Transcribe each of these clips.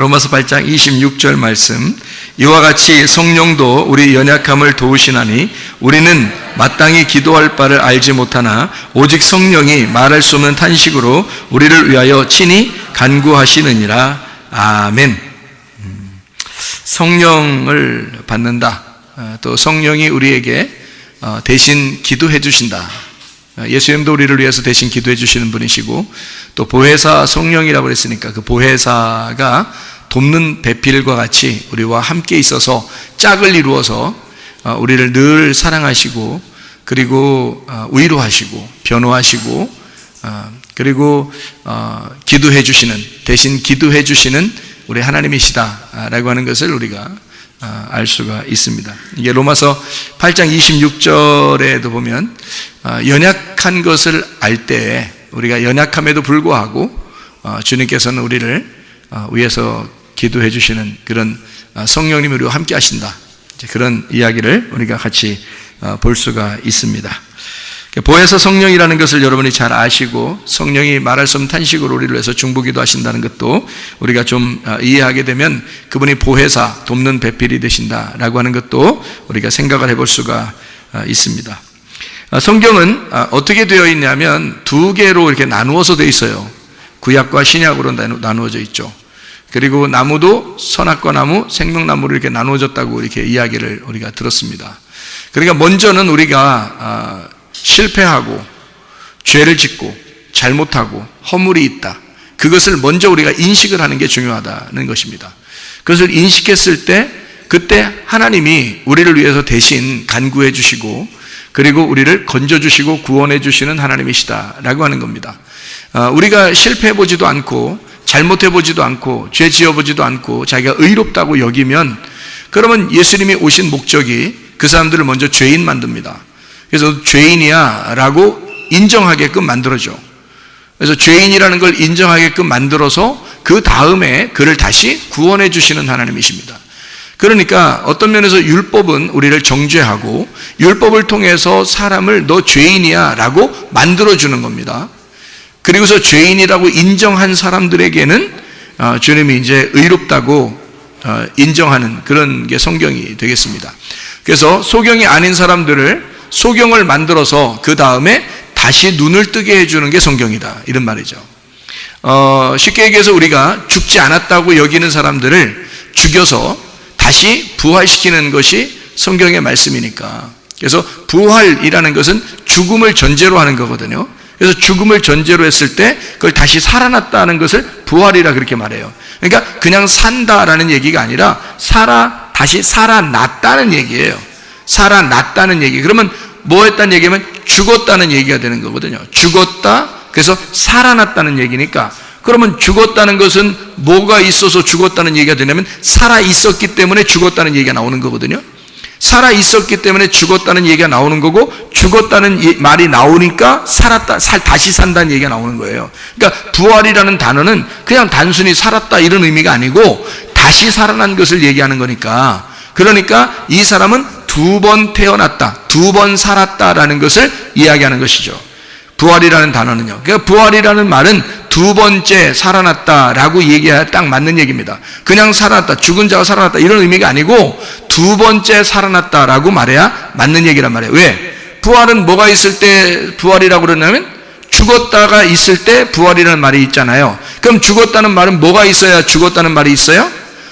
로마서 8장 26절 말씀, 이와 같이 성령도 우리 연약함을 도우시나니 우리는 마땅히 기도할 바를 알지 못하나 오직 성령이 말할 수 없는 탄식으로 우리를 위하여 친히 간구하시느니라. 아멘. 성령을 받는다. 또 성령이 우리에게 대신 기도해 주신다. 예수님도 우리를 위해서 대신 기도해 주시는 분이시고, 또 보혜사 성령이라고 그랬으니까 그 보혜사가 돕는 배필과 같이 우리와 함께 있어서 짝을 이루어서 우리를 늘 사랑하시고, 그리고 위로하시고 변호하시고, 그리고 기도해 주시는, 대신 기도해 주시는 우리 하나님이시다라고 하는 것을 우리가 알 수가 있습니다. 이게 로마서 8장 26절에도 보면 연약한 것을 알 때, 우리가 연약함에도 불구하고 주님께서는 우리를 위해서 기도해 주시는 그런 성령님이 우리와 함께 하신다, 그런 이야기를 우리가 같이 볼 수가 있습니다. 보혜사 성령이라는 것을 여러분이 잘 아시고, 성령이 말할 수 없는 탄식으로 우리를 위해서 중보기도 하신다는 것도 우리가 좀 이해하게 되면 그분이 보혜사, 돕는 배필이 되신다라고 하는 것도 우리가 생각을 해볼 수가 있습니다. 성경은 어떻게 되어 있냐면 두 개로 이렇게 나누어서 되어 있어요. 구약과 신약으로 나누어져 있죠. 그리고 나무도 선악과 나무, 생명나무로 이렇게 나누어졌다고 이렇게 이야기를 우리가 들었습니다. 그러니까 먼저는 우리가 실패하고 죄를 짓고 잘못하고 허물이 있다, 그것을 먼저 우리가 인식을 하는 게 중요하다는 것입니다. 그것을 인식했을 때 그때 하나님이 우리를 위해서 대신 간구해 주시고, 그리고 우리를 건져주시고 구원해 주시는 하나님이시다라고 하는 겁니다. 우리가 실패해보지도 않고 잘못해보지도 않고 죄 지어보지도 않고 자기가 의롭다고 여기면, 그러면 예수님이 오신 목적이 그 사람들을 먼저 죄인 만듭니다. 그래서 죄인이야 라고 인정하게끔 만들어줘. 그래서 죄인이라는 걸 인정하게끔 만들어서 그 다음에 그를 다시 구원해 주시는 하나님이십니다. 그러니까 어떤 면에서 율법은 우리를 정죄하고 율법을 통해서 사람을 너 죄인이야 라고 만들어주는 겁니다. 그리고서 죄인이라고 인정한 사람들에게는 주님이 이제 의롭다고 인정하는 그런 게 성경이 되겠습니다. 그래서 소경이 아닌 사람들을 소경을 만들어서 그 다음에 다시 눈을 뜨게 해주는 게 성경이다, 이런 말이죠. 쉽게 얘기해서 우리가 죽지 않았다고 여기는 사람들을 죽여서 다시 부활시키는 것이 성경의 말씀이니까. 그래서 부활이라는 것은 죽음을 전제로 하는 거거든요. 그래서 죽음을 전제로 했을 때 그걸 다시 살아났다는 것을 부활이라 그렇게 말해요. 그러니까 그냥 산다라는 얘기가 아니라 다시 살아났다는 얘기예요. 살아났다는 얘기. 그러면 뭐 했다는 얘기면 죽었다는 얘기가 되는 거거든요. 죽었다, 그래서 살아났다는 얘기니까, 그러면 죽었다는 것은 뭐가 있어서 죽었다는 얘기가 되냐면 살아있었기 때문에 죽었다는 얘기가 나오는 거거든요. 살아있었기 때문에 죽었다는 얘기가 나오는 거고, 죽었다는 말이 나오니까 다시 산다는 얘기가 나오는 거예요. 그러니까 부활이라는 단어는 그냥 단순히 살았다 이런 의미가 아니고 다시 살아난 것을 얘기하는 거니까, 그러니까 이 사람은 두 번 태어났다, 두 번 살았다라는 것을 이야기하는 것이죠. 부활이라는 단어는요. 그러니까 부활이라는 말은 두 번째 살아났다라고 얘기해야 딱 맞는 얘기입니다. 그냥 살아났다, 죽은 자가 살아났다 이런 의미가 아니고 두 번째 살아났다라고 말해야 맞는 얘기란 말이에요. 왜? 부활은 뭐가 있을 때 부활이라고 그러냐면 죽었다가 있을 때 부활이라는 말이 있잖아요. 그럼 죽었다는 말은 뭐가 있어야 죽었다는 말이 있어요?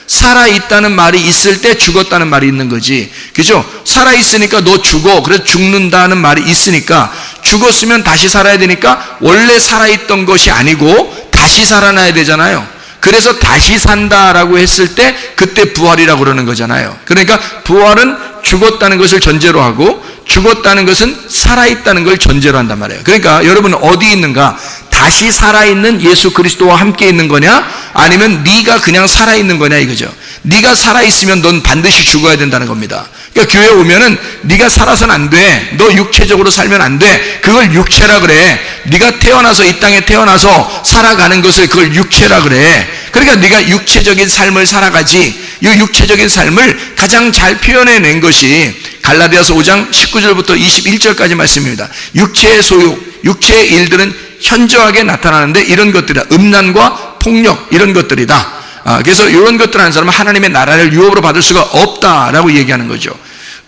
살아있다는 말이 있을 때 죽었다는 말이 있는 거지. 그죠? 살아있으니까 너 죽어. 그래서 죽는다는 말이 있으니까, 죽었으면 다시 살아야 되니까 원래 살아있던 것이 아니고 다시 살아나야 되잖아요. 그래서 다시 산다라고 했을 때 그때 부활이라고 그러는 거잖아요. 그러니까 부활은 죽었다는 것을 전제로 하고 죽었다는 것은 살아있다는 걸 전제로 한단 말이에요. 그러니까 여러분은 어디 있는가? 다시 살아있는 예수 그리스도와 함께 있는 거냐? 아니면 네가 그냥 살아있는 거냐 이거죠. 네가 살아있으면 넌 반드시 죽어야 된다는 겁니다. 그러니까 교회 오면은 네가 살아서는 안 돼, 너 육체적으로 살면 안 돼, 그걸 육체라 그래. 네가 태어나서 이 땅에 태어나서 살아가는 것을 그걸 육체라 그래. 그러니까 네가 육체적인 삶을 살아가지. 이 육체적인 삶을 가장 잘 표현해낸 것이 갈라디아서 5장 19절부터 21절까지 말씀입니다. 육체의 소욕, 육체의 일들은 현저하게 나타나는데 이런 것들이다. 음란과 폭력 이런 것들이다. 그래서 이런 것들 하는 사람은 하나님의 나라를 유업으로 받을 수가 없다라고 얘기하는 거죠.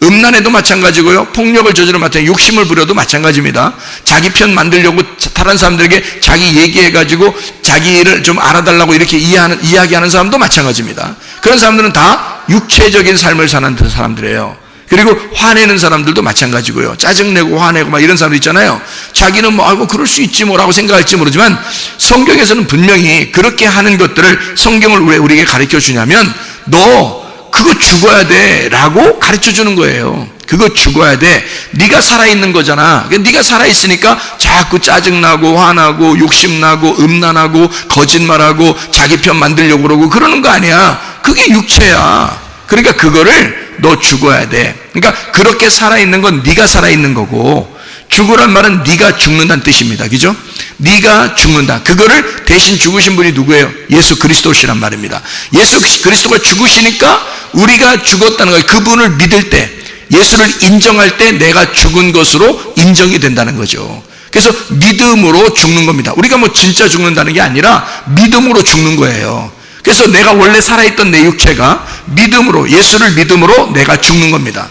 음란에도 마찬가지고요. 폭력을 저지르는 마찬가지, 욕심을 부려도 마찬가지입니다. 자기 편 만들려고 다른 사람들에게 자기 얘기해가지고 자기를 좀 알아달라고 이렇게 이야기하는 사람도 마찬가지입니다. 그런 사람들은 다 육체적인 삶을 사는 사람들이에요. 그리고 화내는 사람들도 마찬가지고요. 짜증내고 화내고 막 이런 사람들 있잖아요. 자기는 뭐 그럴 수 있지 뭐라고 생각할지 모르지만 성경에서는 분명히 그렇게 하는 것들을 성경을 왜 우리에게 가르쳐 주냐면 너 그거 죽어야 돼 라고 가르쳐 주는 거예요. 그거 죽어야 돼. 네가 살아있는 거잖아. 네가 살아있으니까 자꾸 짜증나고 화나고 욕심나고 음란하고 거짓말하고 자기 편 만들려고 그러고 그러는 거 아니야. 그게 육체야. 그러니까 그거를 너 죽어야 돼. 그러니까 그렇게 살아있는 건 네가 살아있는 거고, 죽으란 말은 네가 죽는다는 뜻입니다. 그죠? 네가 죽는다. 그거를 대신 죽으신 분이 누구예요? 예수 그리스도시란 말입니다. 예수 그리스도가 죽으시니까 우리가 죽었다는 거예요. 그분을 믿을 때, 예수를 인정할 때 내가 죽은 것으로 인정이 된다는 거죠. 그래서 믿음으로 죽는 겁니다. 우리가 뭐 진짜 죽는다는 게 아니라 믿음으로 죽는 거예요. 그래서 내가 원래 살아있던 내 육체가 믿음으로, 예수를 믿음으로 내가 죽는 겁니다.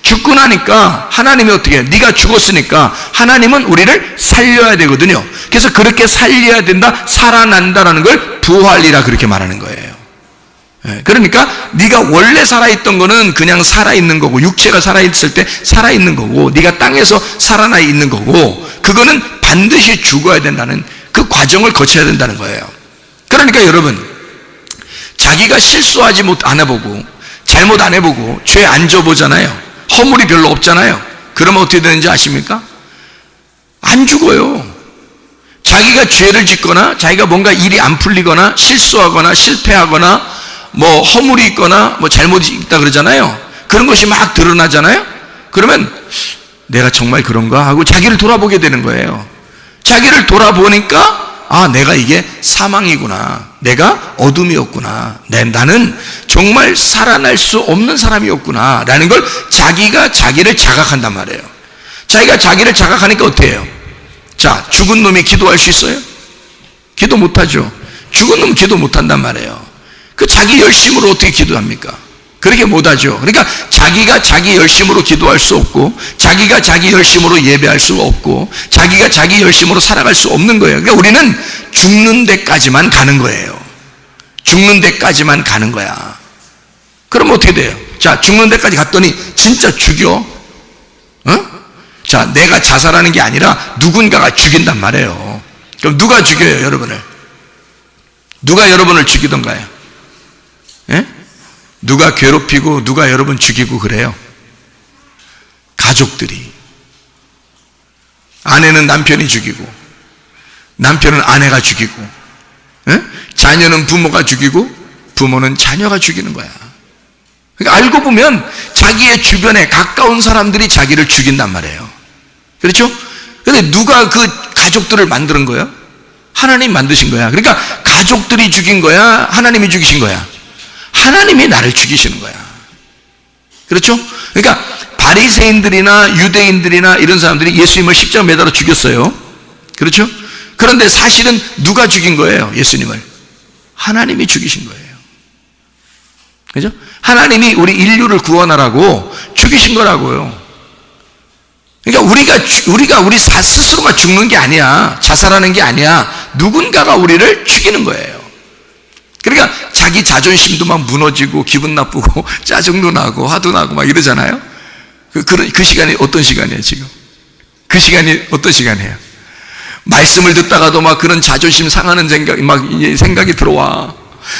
죽고 나니까 하나님이 어떻게 해요? 네가 죽었으니까 하나님은 우리를 살려야 되거든요. 그래서 그렇게 살려야 된다, 살아난다라는 걸 부활이라 그렇게 말하는 거예요. 그러니까 네가 원래 살아있던 거는 그냥 살아있는 거고, 육체가 살아있을 때 살아있는 거고, 네가 땅에서 살아나 있는 거고, 그거는 반드시 죽어야 된다는 그 과정을 거쳐야 된다는 거예요. 그러니까 여러분, 자기가 실수하지 안 해보고 잘못 안 해보고 죄 안 져보잖아요. 허물이 별로 없잖아요. 그러면 어떻게 되는지 아십니까? 안 죽어요. 자기가 죄를 짓거나 자기가 뭔가 일이 안 풀리거나 실수하거나 실패하거나 뭐 허물이 있거나 뭐 잘못이 있다 그러잖아요. 그런 것이 막 드러나잖아요. 그러면 내가 정말 그런가 하고 자기를 돌아보게 되는 거예요. 자기를 돌아보니까 내가 이게 사망이구나, 내가 어둠이었구나, 나는 정말 살아날 수 없는 사람이었구나 라는 걸 자기가 자기를 자각한단 말이에요. 자기가 자기를 자각하니까 어떻게 해요? 자, 죽은 놈이 기도할 수 있어요? 기도 못하죠. 죽은 놈은 기도 못한단 말이에요. 그 자기 열심으로 어떻게 기도합니까? 그렇게 못하죠. 그러니까 자기가 자기 열심으로 기도할 수 없고, 자기가 자기 열심으로 예배할 수 없고, 자기가 자기 열심으로 살아갈 수 없는 거예요. 그러니까 우리는 죽는 데까지만 가는 거예요. 죽는 데까지만 가는 거야. 그럼 어떻게 돼요? 자, 죽는 데까지 갔더니 진짜 죽여? 자, 내가 자살하는 게 아니라 누군가가 죽인단 말이에요. 그럼 누가 죽여요, 여러분을? 누가 여러분을 죽이던가요? 예? 누가 괴롭히고 누가 여러분 죽이고 그래요? 가족들이. 아내는 남편이 죽이고, 남편은 아내가 죽이고, 자녀는 부모가 죽이고, 부모는 자녀가 죽이는 거야. 그러니까 알고 보면 자기의 주변에 가까운 사람들이 자기를 죽인단 말이에요. 그렇죠? 근데 누가 그 가족들을 만드는 거예요? 하나님 만드신 거야. 그러니까 가족들이 죽인 거야? 하나님이 죽이신 거야? 하나님이 나를 죽이시는 거야. 그렇죠? 그러니까 바리새인들이나 유대인들이나 이런 사람들이 예수님을 십자가 매달아 죽였어요. 그렇죠? 그런데 사실은 누가 죽인 거예요? 예수님을 하나님이 죽이신 거예요. 그죠? 하나님이 우리 인류를 구원하라고 죽이신 거라고요. 그러니까 우리가 우리 스스로가 죽는 게 아니야. 자살하는 게 아니야. 누군가가 우리를 죽이는 거예요. 그러니까 자기 자존심도 막 무너지고 기분 나쁘고 짜증도 나고 화도 나고 막 이러잖아요. 그 시간이 어떤 시간이에요, 지금? 그 시간이 어떤 시간이에요? 말씀을 듣다가도 막 그런 자존심 상하는 생각이 들어와.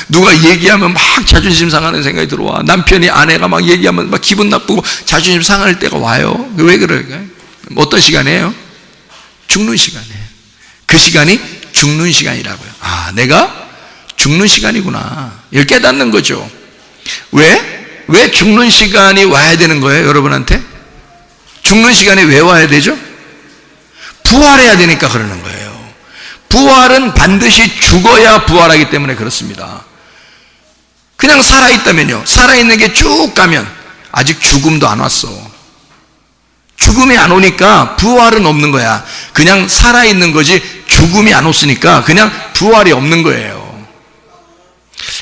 누가 얘기하면 막 자존심 상하는 생각이 들어와. 남편이 아내가 막 얘기하면 막 기분 나쁘고 자존심 상할 때가 와요. 왜 그럴까요? 어떤 시간이에요? 죽는 시간이에요. 그 시간이 죽는 시간이라고요. 내가 죽는 시간이구나. 이걸 깨닫는 거죠. 왜 죽는 시간이 와야 되는 거예요, 여러분한테? 죽는 시간이 왜 와야 되죠? 부활해야 되니까 그러는 거예요. 부활은 반드시 죽어야 부활하기 때문에 그렇습니다. 그냥 살아있다면요, 살아있는 게 쭉 가면 아직 죽음도 안 왔어. 죽음이 안 오니까 부활은 없는 거야. 그냥 살아있는 거지 죽음이 안 왔으니까 그냥 부활이 없는 거예요.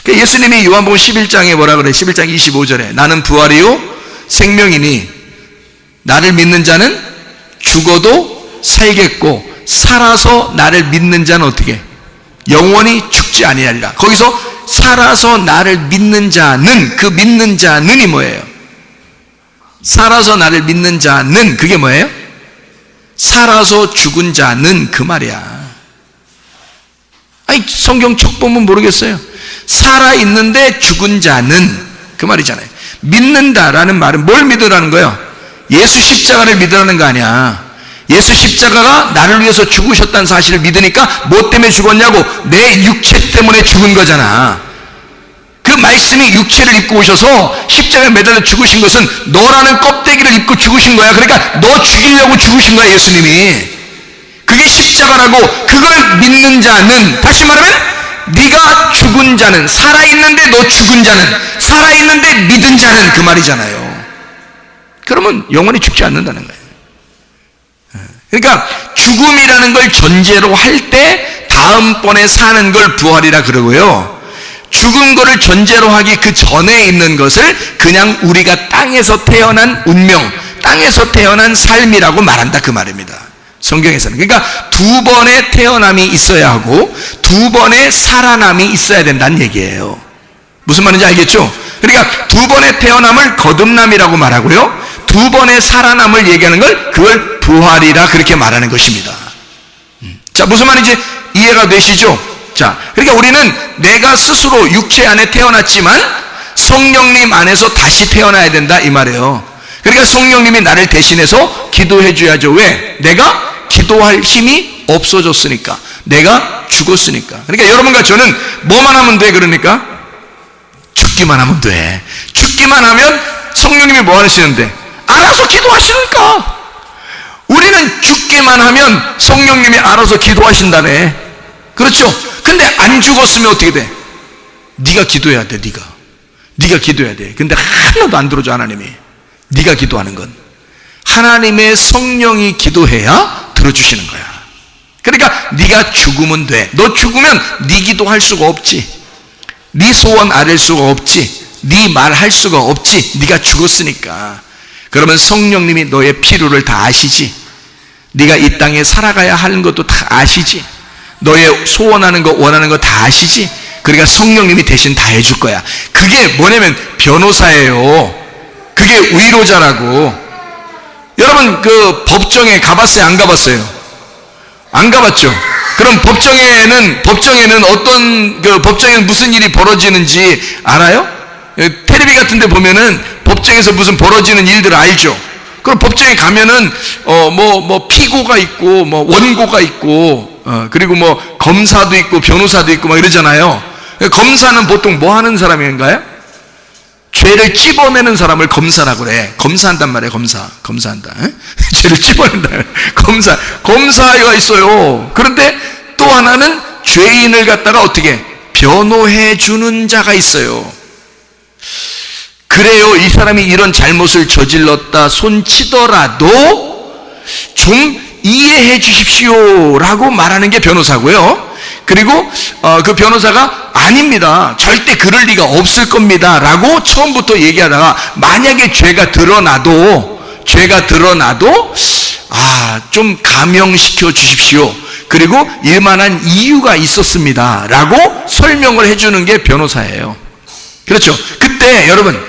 그러니까 예수님이 요한복음 11장에 뭐라 그래? 11장 25절에 나는 부활이요 생명이니 나를 믿는 자는 죽어도 살겠고 살아서 나를 믿는 자는 어떻게? 영원히 죽지 아니하리라. 거기서 살아서 나를 믿는 자는, 그 믿는 자는이 뭐예요? 살아서 나를 믿는 자는 그게 뭐예요? 살아서 죽은 자는 그 말이야. 아니 성경 척 보면 모르겠어요. 살아있는데 죽은 자는 그 말이잖아요. 믿는다라는 말은 뭘 믿으라는 거예요? 예수 십자가를 믿으라는 거 아니야. 예수 십자가가 나를 위해서 죽으셨다는 사실을 믿으니까 뭐 때문에 죽었냐고? 내 육체 때문에 죽은 거잖아. 그 말씀이 육체를 입고 오셔서 십자가에 매달려 죽으신 것은 너라는 껍데기를 입고 죽으신 거야. 그러니까 너 죽이려고 죽으신 거야, 예수님이. 그게 십자가라고. 그걸 믿는 자는, 다시 말하면 네가 죽은 자는, 살아있는데 너 죽은 자는, 살아있는데 믿은 자는 그 말이잖아요. 그러면 영원히 죽지 않는다는 거예요. 그러니까 죽음이라는 걸 전제로 할 때 다음번에 사는 걸 부활이라 그러고요, 죽은 거를 전제로 하기 그 전에 있는 것을 그냥 우리가 땅에서 태어난 운명, 땅에서 태어난 삶이라고 말한다 그 말입니다, 성경에서는. 그러니까 두 번의 태어남이 있어야 하고 두 번의 살아남이 있어야 된다는 얘기예요. 무슨 말인지 알겠죠? 그러니까 두 번의 태어남을 거듭남이라고 말하고요, 두 번의 살아남을 얘기하는 걸 그걸 부활이라 그렇게 말하는 것입니다. 자, 무슨 말인지 이해가 되시죠? 자, 그러니까 우리는 내가 스스로 육체 안에 태어났지만 성령님 안에서 다시 태어나야 된다 이 말이에요. 그러니까 성령님이 나를 대신해서 기도해 줘야죠. 왜? 내가 기도할 힘이 없어졌으니까, 내가 죽었으니까. 그러니까 여러분과 저는 뭐만 하면 돼? 그러니까 죽기만 하면 돼. 죽기만 하면 성령님이 뭐 하시는데? 알아서 기도하시니까. 우리는 죽기만 하면 성령님이 알아서 기도하신다네. 그렇죠? 근데 안 죽었으면 어떻게 돼? 네가 기도해야 돼. 네가 기도해야 돼. 근데 하나도 안 들어줘, 하나님이. 네가 기도하는 건 하나님의 성령이 기도해야 들어주시는 거야. 그러니까 네가 죽으면 돼. 너 죽으면 네 기도할 수가 없지, 네 소원 아랠 수가 없지, 네 말할 수가 없지. 네가 죽었으니까. 그러면 성령님이 너의 필요를 다 아시지. 네가 이 땅에 살아가야 하는 것도 다 아시지. 너의 소원하는 거, 원하는 거 다 아시지. 그러니까 성령님이 대신 다 해줄 거야. 그게 뭐냐면 변호사예요. 그게 위로자라고. 여러분 그 법정에 가봤어요? 안 가봤어요? 안 가봤죠? 그럼 법정에는 어떤 그 법정에는 무슨 일이 벌어지는지 알아요? 텔레비 같은 데 보면은 법정에서 무슨 벌어지는 일들 알죠? 그럼 법정에 가면은 피고가 있고 뭐 원고가 있고 그리고 뭐 검사도 있고 변호사도 있고 막 이러잖아요. 검사는 보통 뭐 하는 사람인가요? 죄를 찝어내는 사람을 검사라고 그래. 검사한단 말이에요. 검사한다. 죄를 찝어낸다. 검사가 있어요. 그런데 또 하나는 죄인을 갖다가 어떻게 변호해 주는 자가 있어요. 그래요, 이 사람이 이런 잘못을 저질렀다 손치더라도 좀 이해해 주십시오 라고 말하는 게 변호사고요. 그리고 그 변호사가 아닙니다, 절대 그럴 리가 없을 겁니다 라고 처음부터 얘기하다가 만약에 죄가 드러나도 좀 감형시켜 주십시오, 그리고 일만한 이유가 있었습니다 라고 설명을 해주는 게 변호사예요. 그렇죠? 그때 여러분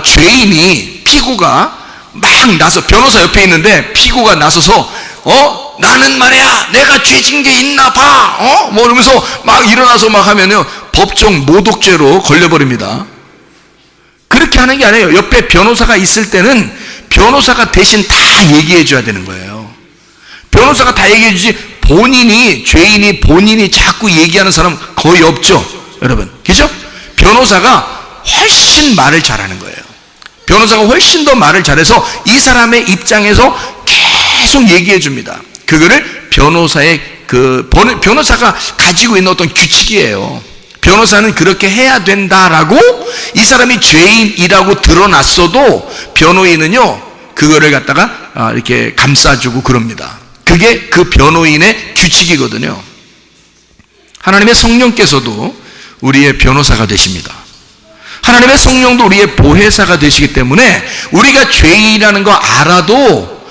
죄인이, 피고가 막 나서, 변호사 옆에 있는데 피고가 나서서 나는 말이야 내가 죄진 게 있나 봐 뭐 이러면서 막 일어나서 막 하면요 법정 모독죄로 걸려버립니다. 그렇게 하는 게 아니에요. 옆에 변호사가 있을 때는 변호사가 대신 다 얘기해 줘야 되는 거예요. 변호사가 다 얘기해 주지 죄인이 본인이 자꾸 얘기하는 사람 거의 없죠, 여러분. 그죠? 변호사가 훨씬 말을 잘하는 거예요. 변호사가 훨씬 더 말을 잘해서 이 사람의 입장에서 계속 얘기해 줍니다. 그거를 변호사가 가지고 있는 어떤 규칙이에요. 변호사는 그렇게 해야 된다라고, 이 사람이 죄인이라고 드러났어도 변호인은요 그거를 갖다가 이렇게 감싸주고 그럽니다. 그게 그 변호인의 규칙이거든요. 하나님의 성령께서도 우리의 변호사가 되십니다. 하나님의 성령도 우리의 보혜사가 되시기 때문에 우리가 죄인이라는 거 알아도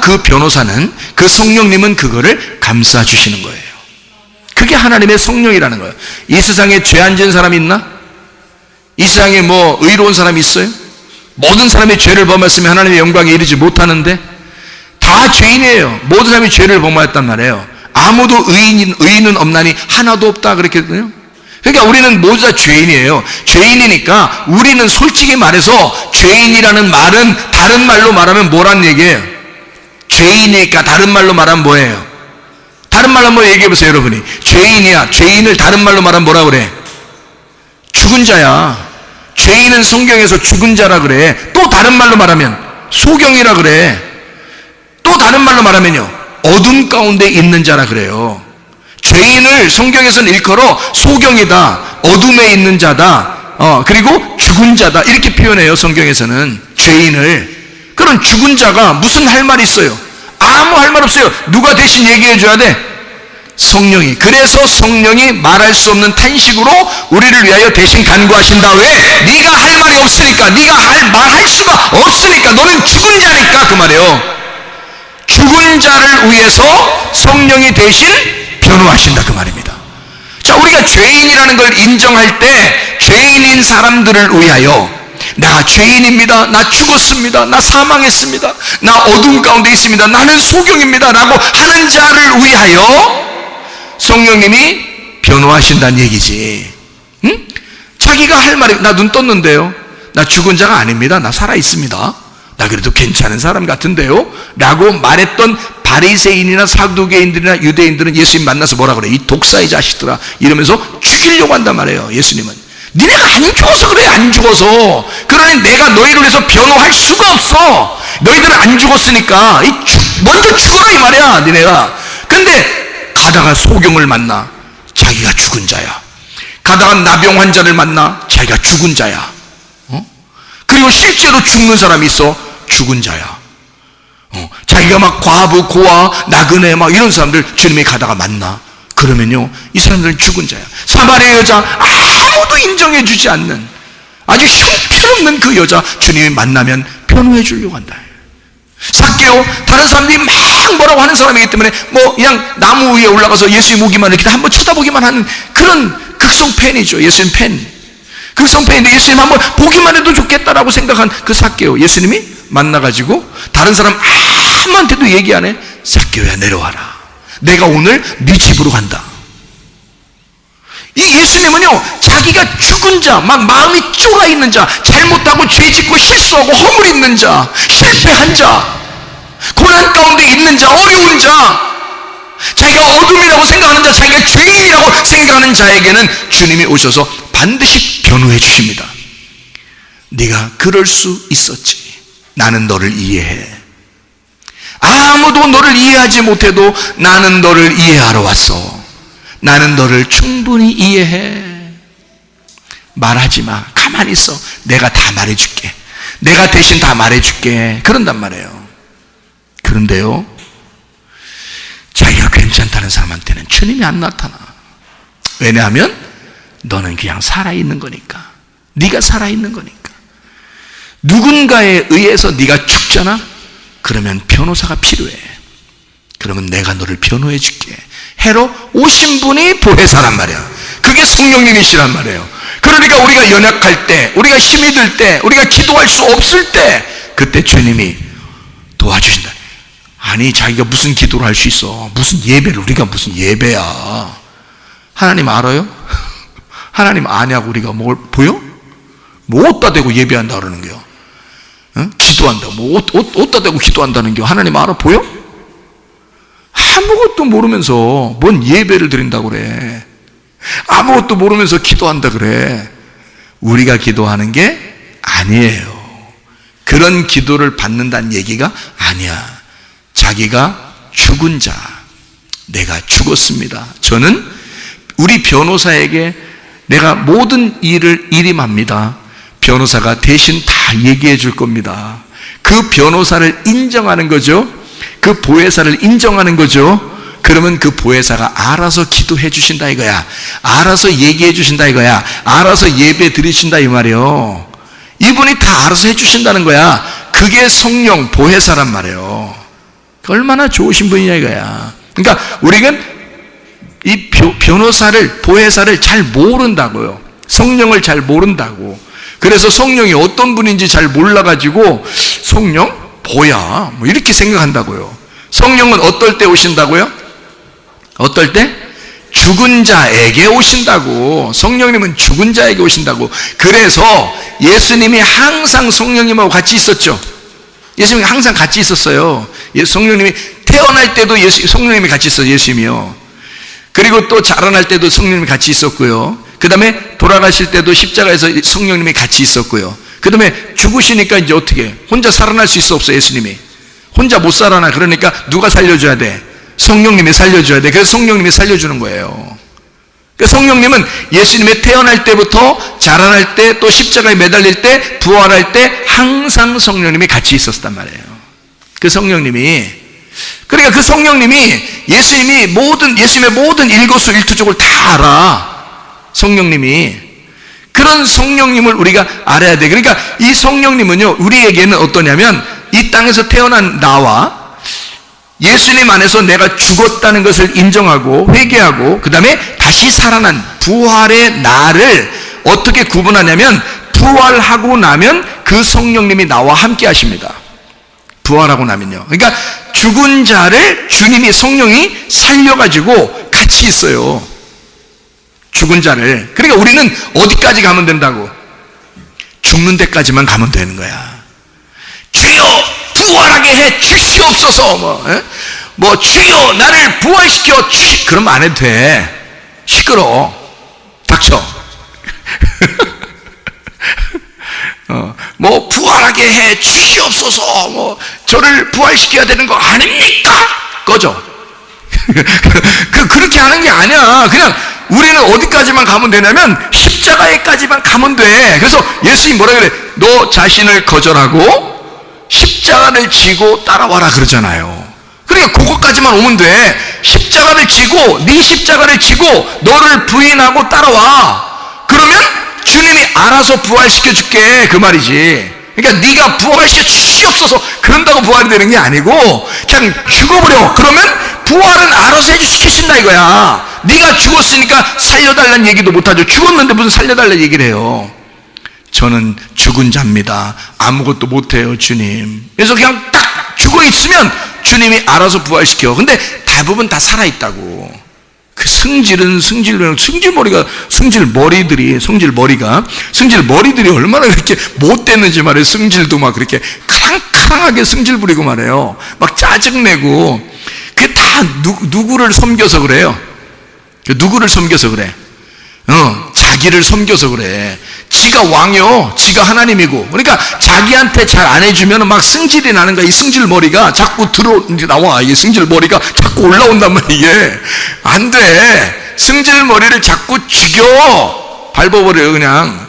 그 변호사는, 그 성령님은 그거를 감싸주시는 거예요. 그게 하나님의 성령이라는 거예요. 이 세상에 죄 안 지은 사람이 있나? 이 세상에 뭐 의로운 사람이 있어요? 모든 사람이 죄를 범했으면 하나님의 영광에 이르지 못하는데 다 죄인이에요. 모든 사람이 죄를 범하였단 말이에요. 아무도 의인은 없나니 하나도 없다 그랬거든요. 그러니까 우리는 모두 다 죄인이에요. 죄인이니까 우리는 솔직히 말해서 죄인이라는 말은 다른 말로 말하면 뭐란 얘기예요? 죄인이니까 다른 말로 말하면 뭐예요? 다른 말로 한번 얘기해 보세요, 여러분이. 죄인이야. 죄인을 다른 말로 말하면 뭐라 그래? 죽은 자야. 죄인은 성경에서 죽은 자라 그래. 또 다른 말로 말하면 소경이라 그래. 또 다른 말로 말하면요, 어둠 가운데 있는 자라 그래요. 죄인을 성경에서는 일컬어 소경이다, 어둠에 있는 자다, 그리고 죽은 자다 이렇게 표현해요. 성경에서는 죄인을. 그런 죽은 자가 무슨 할 말이 있어요? 아무 할 말 없어요. 누가 대신 얘기해 줘야 돼? 성령이. 그래서 성령이 말할 수 없는 탄식으로 우리를 위하여 대신 간구하신다. 왜? 네가 할 말이 없으니까, 네가 말할 수가 없으니까, 너는 죽은 자니까 그 말이에요. 죽은 자를 위해서 성령이 대신 변호하신다 그 말입니다. 자, 우리가 죄인이라는 걸 인정할 때 죄인인 사람들을 위하여, 나 죄인입니다, 나 죽었습니다, 나 사망했습니다, 나 어둠 가운데 있습니다, 나는 소경입니다 라고 하는 자를 위하여 성령님이 변호하신다는 얘기지. 응? 자기가 할 말이, 나 눈 떴는데요, 나 죽은 자가 아닙니다, 나 살아있습니다, 나 그래도 괜찮은 사람 같은데요 라고 말했던 바리새인이나 사두개인들이나 유대인들은 예수님 만나서 뭐라 그래? 이 독사의 자식들아 이러면서 죽이려고 한단 말이에요. 예수님은 니네가 안 죽어서 그래. 안 죽어서. 그러니 내가 너희를 위해서 변호할 수가 없어. 너희들은 안 죽었으니까 먼저 죽어라 이 말이야 니네가. 근데 가다가 소경을 만나, 자기가 죽은 자야. 가다가 나병 환자를 만나, 자기가 죽은 자야. 그리고 실제로 죽는 사람이 있어, 죽은 자야. 자기가 막 과부, 고아, 나그네 막 이런 사람들 주님이 가다가 만나. 그러면요, 이 사람들은 죽은 자야. 사마리아 여자, 아무도 인정해 주지 않는 아주 형편없는 그 여자 주님이 만나면 변호해 주려고 한다. 삭개오, 다른 사람들이 막 뭐라고 하는 사람이기 때문에 뭐 그냥 나무 위에 올라가서 예수님 오기만 이렇게 한번 쳐다보기만 하는 그런 극성 팬이죠. 예수님 팬. 극성 팬인데 예수님 한번 보기만 해도 좋겠다라고 생각한 그 삭개오, 예수님이 만나가지고 다른 사람 아무한테도 얘기 안 해. 삭개오야, 내려와라. 내가 오늘 네 집으로 간다. 이 예수님은요, 자기가 죽은 자, 막 마음이 쫄아 있는 자, 잘못하고 죄짓고 실수하고 허물 있는 자, 실패한 자, 고난 가운데 있는 자, 어려운 자, 자기가 어둠이라고 생각하는 자, 자기가 죄인이라고 생각하는 자에게는 주님이 오셔서 반드시 변호해 주십니다. 네가 그럴 수 있었지. 나는 너를 이해해. 아무도 너를 이해하지 못해도 나는 너를 이해하러 왔어. 나는 너를 충분히 이해해. 말하지 마. 가만히 있어. 내가 다 말해줄게. 내가 대신 다 말해줄게. 그런단 말이에요. 그런데요, 자기가 괜찮다는 사람한테는 주님이 안 나타나. 왜냐하면 너는 그냥 살아있는 거니까. 네가 살아있는 거니까. 누군가에 의해서 네가 죽잖아? 그러면 변호사가 필요해. 그러면 내가 너를 변호해 줄게. 해로 오신 분이 보혜사란 말이야. 그게 성령님이시란 말이에요. 그러니까 우리가 연약할 때, 우리가 힘이 들 때, 우리가 기도할 수 없을 때, 그때 주님이 도와주신다. 아니, 자기가 무슨 기도를 할 수 있어? 무슨 예배를, 우리가 무슨 예배야? 하나님 알아요? 하나님 아냐고 우리가 뭘 보여? 뭐 어디다 대고 예배한다 그러는 거요? 응? 기도한다. 뭐 어디다 대고 기도한다는 게 하나님 알아 보여? 아무것도 모르면서 뭔 예배를 드린다고 그래. 아무것도 모르면서 기도한다 그래. 우리가 기도하는 게 아니에요. 그런 기도를 받는다는 얘기가 아니야. 자기가 죽은 자, 내가 죽었습니다. 저는 우리 변호사에게 내가 모든 일을 일임합니다. 변호사가 대신 다 얘기해 줄 겁니다. 그 변호사를 인정하는 거죠. 그 보혜사를 인정하는 거죠. 그러면 그 보혜사가 알아서 기도해 주신다 이거야. 알아서 얘기해 주신다 이거야. 알아서 예배 드리신다 이 말이에요. 이분이 다 알아서 해 주신다는 거야. 그게 성령 보혜사란 말이에요. 얼마나 좋으신 분이냐 이거야. 그러니까 우리는 이 변호사를, 보혜사를 잘 모른다고요. 성령을 잘 모른다고. 그래서 성령이 어떤 분인지 잘 몰라가지고 성령? 뭐야? 뭐 이렇게 생각한다고요. 성령은 어떨 때 오신다고요? 어떨 때? 죽은 자에게 오신다고. 성령님은 죽은 자에게 오신다고. 그래서 예수님이 항상 성령님하고 같이 있었죠. 예수님이 항상 같이 있었어요. 성령님이 태어날 때도 성령님이 같이 있어요. 예수님이요. 그리고 또 자라날 때도 성령님이 같이 있었고요. 그 다음에 돌아가실 때도 십자가에서 성령님이 같이 있었고요. 그 다음에 죽으시니까 이제 어떻게 혼자 살아날 수 있어 없어. 예수님이 혼자 못 살아나. 그러니까 누가 살려줘야 돼? 성령님이 살려줘야 돼. 그래서 성령님이 살려주는 거예요. 그러니까 성령님은 예수님이 태어날 때부터 자라날 때, 또 십자가에 매달릴 때, 부활할 때 항상 성령님이 같이 있었단 말이에요. 그 성령님이, 그러니까 그 성령님이 예수님의 모든 일거수일투족을 다 알아. 성령님이. 그런 성령님을 우리가 알아야 돼. 그러니까 이 성령님은요, 우리에게는 어떠냐면 이 땅에서 태어난 나와 예수님 안에서 내가 죽었다는 것을 인정하고 회개하고 그 다음에 다시 살아난 부활의 나를 어떻게 구분하냐면, 부활하고 나면 그 성령님이 나와 함께 하십니다. 부활하고 나면요. 그러니까 죽은 자를 주님이, 성령이 살려가지고 같이 있어요. 죽은 자를. 그러니까 우리는 어디까지 가면 된다고? 죽는 데까지만 가면 되는 거야. 주여 부활하게 해 주시옵소서. 뭐 주여 나를 부활시켜 주시. 그러면 안 해도 돼. 시끄러워. 닥쳐. 뭐 부활하게 해 주시옵소서. 뭐 저를 부활시켜야 되는 거 아닙니까? 꺼져. 그렇게 하는 게 아니야. 그냥 우리는 어디까지만 가면 되냐면 십자가에까지만 가면 돼. 그래서 예수님이 뭐라 그래? 너 자신을 거절하고 십자가를 지고 따라와라 그러잖아요. 그러니까 그것까지만 오면 돼. 십자가를 지고, 네 십자가를 지고 너를 부인하고 따라와. 그러면 주님이 알아서 부활시켜 줄게 그 말이지. 그러니까 네가 부활시켜 주시옵소서 그런다고 부활이 되는 게 아니고 그냥 죽어버려. 그러면 부활은 알아서 해주시킨다 이거야. 네가 죽었으니까 살려달라는 얘기도 못하죠. 죽었는데 무슨 살려달라는 얘기를 해요. 저는 죽은 자입니다. 아무것도 못해요 주님. 그래서 그냥 딱 죽어있으면 주님이 알아서 부활시켜. 근데 대부분 다 살아있다고. 그 승질머리들이 얼마나 그렇게 못됐는지 말이에요. 승질도 막 그렇게 캉캉하게 승질 부리고 말해요. 막 짜증내고. 그게 다 누구를 섬겨서 그래요. 누구를 섬겨서 그래? 자기를 섬겨서 그래. 지가 왕이요. 지가 하나님이고. 그러니까 자기한테 잘 안 해주면 막 승질이 나는 거야. 이 승질머리가 자꾸 나와. 이게 승질머리가 자꾸 올라온단 말이야. 이게 안 돼. 승질머리를 자꾸 죽여. 밟아버려요 그냥.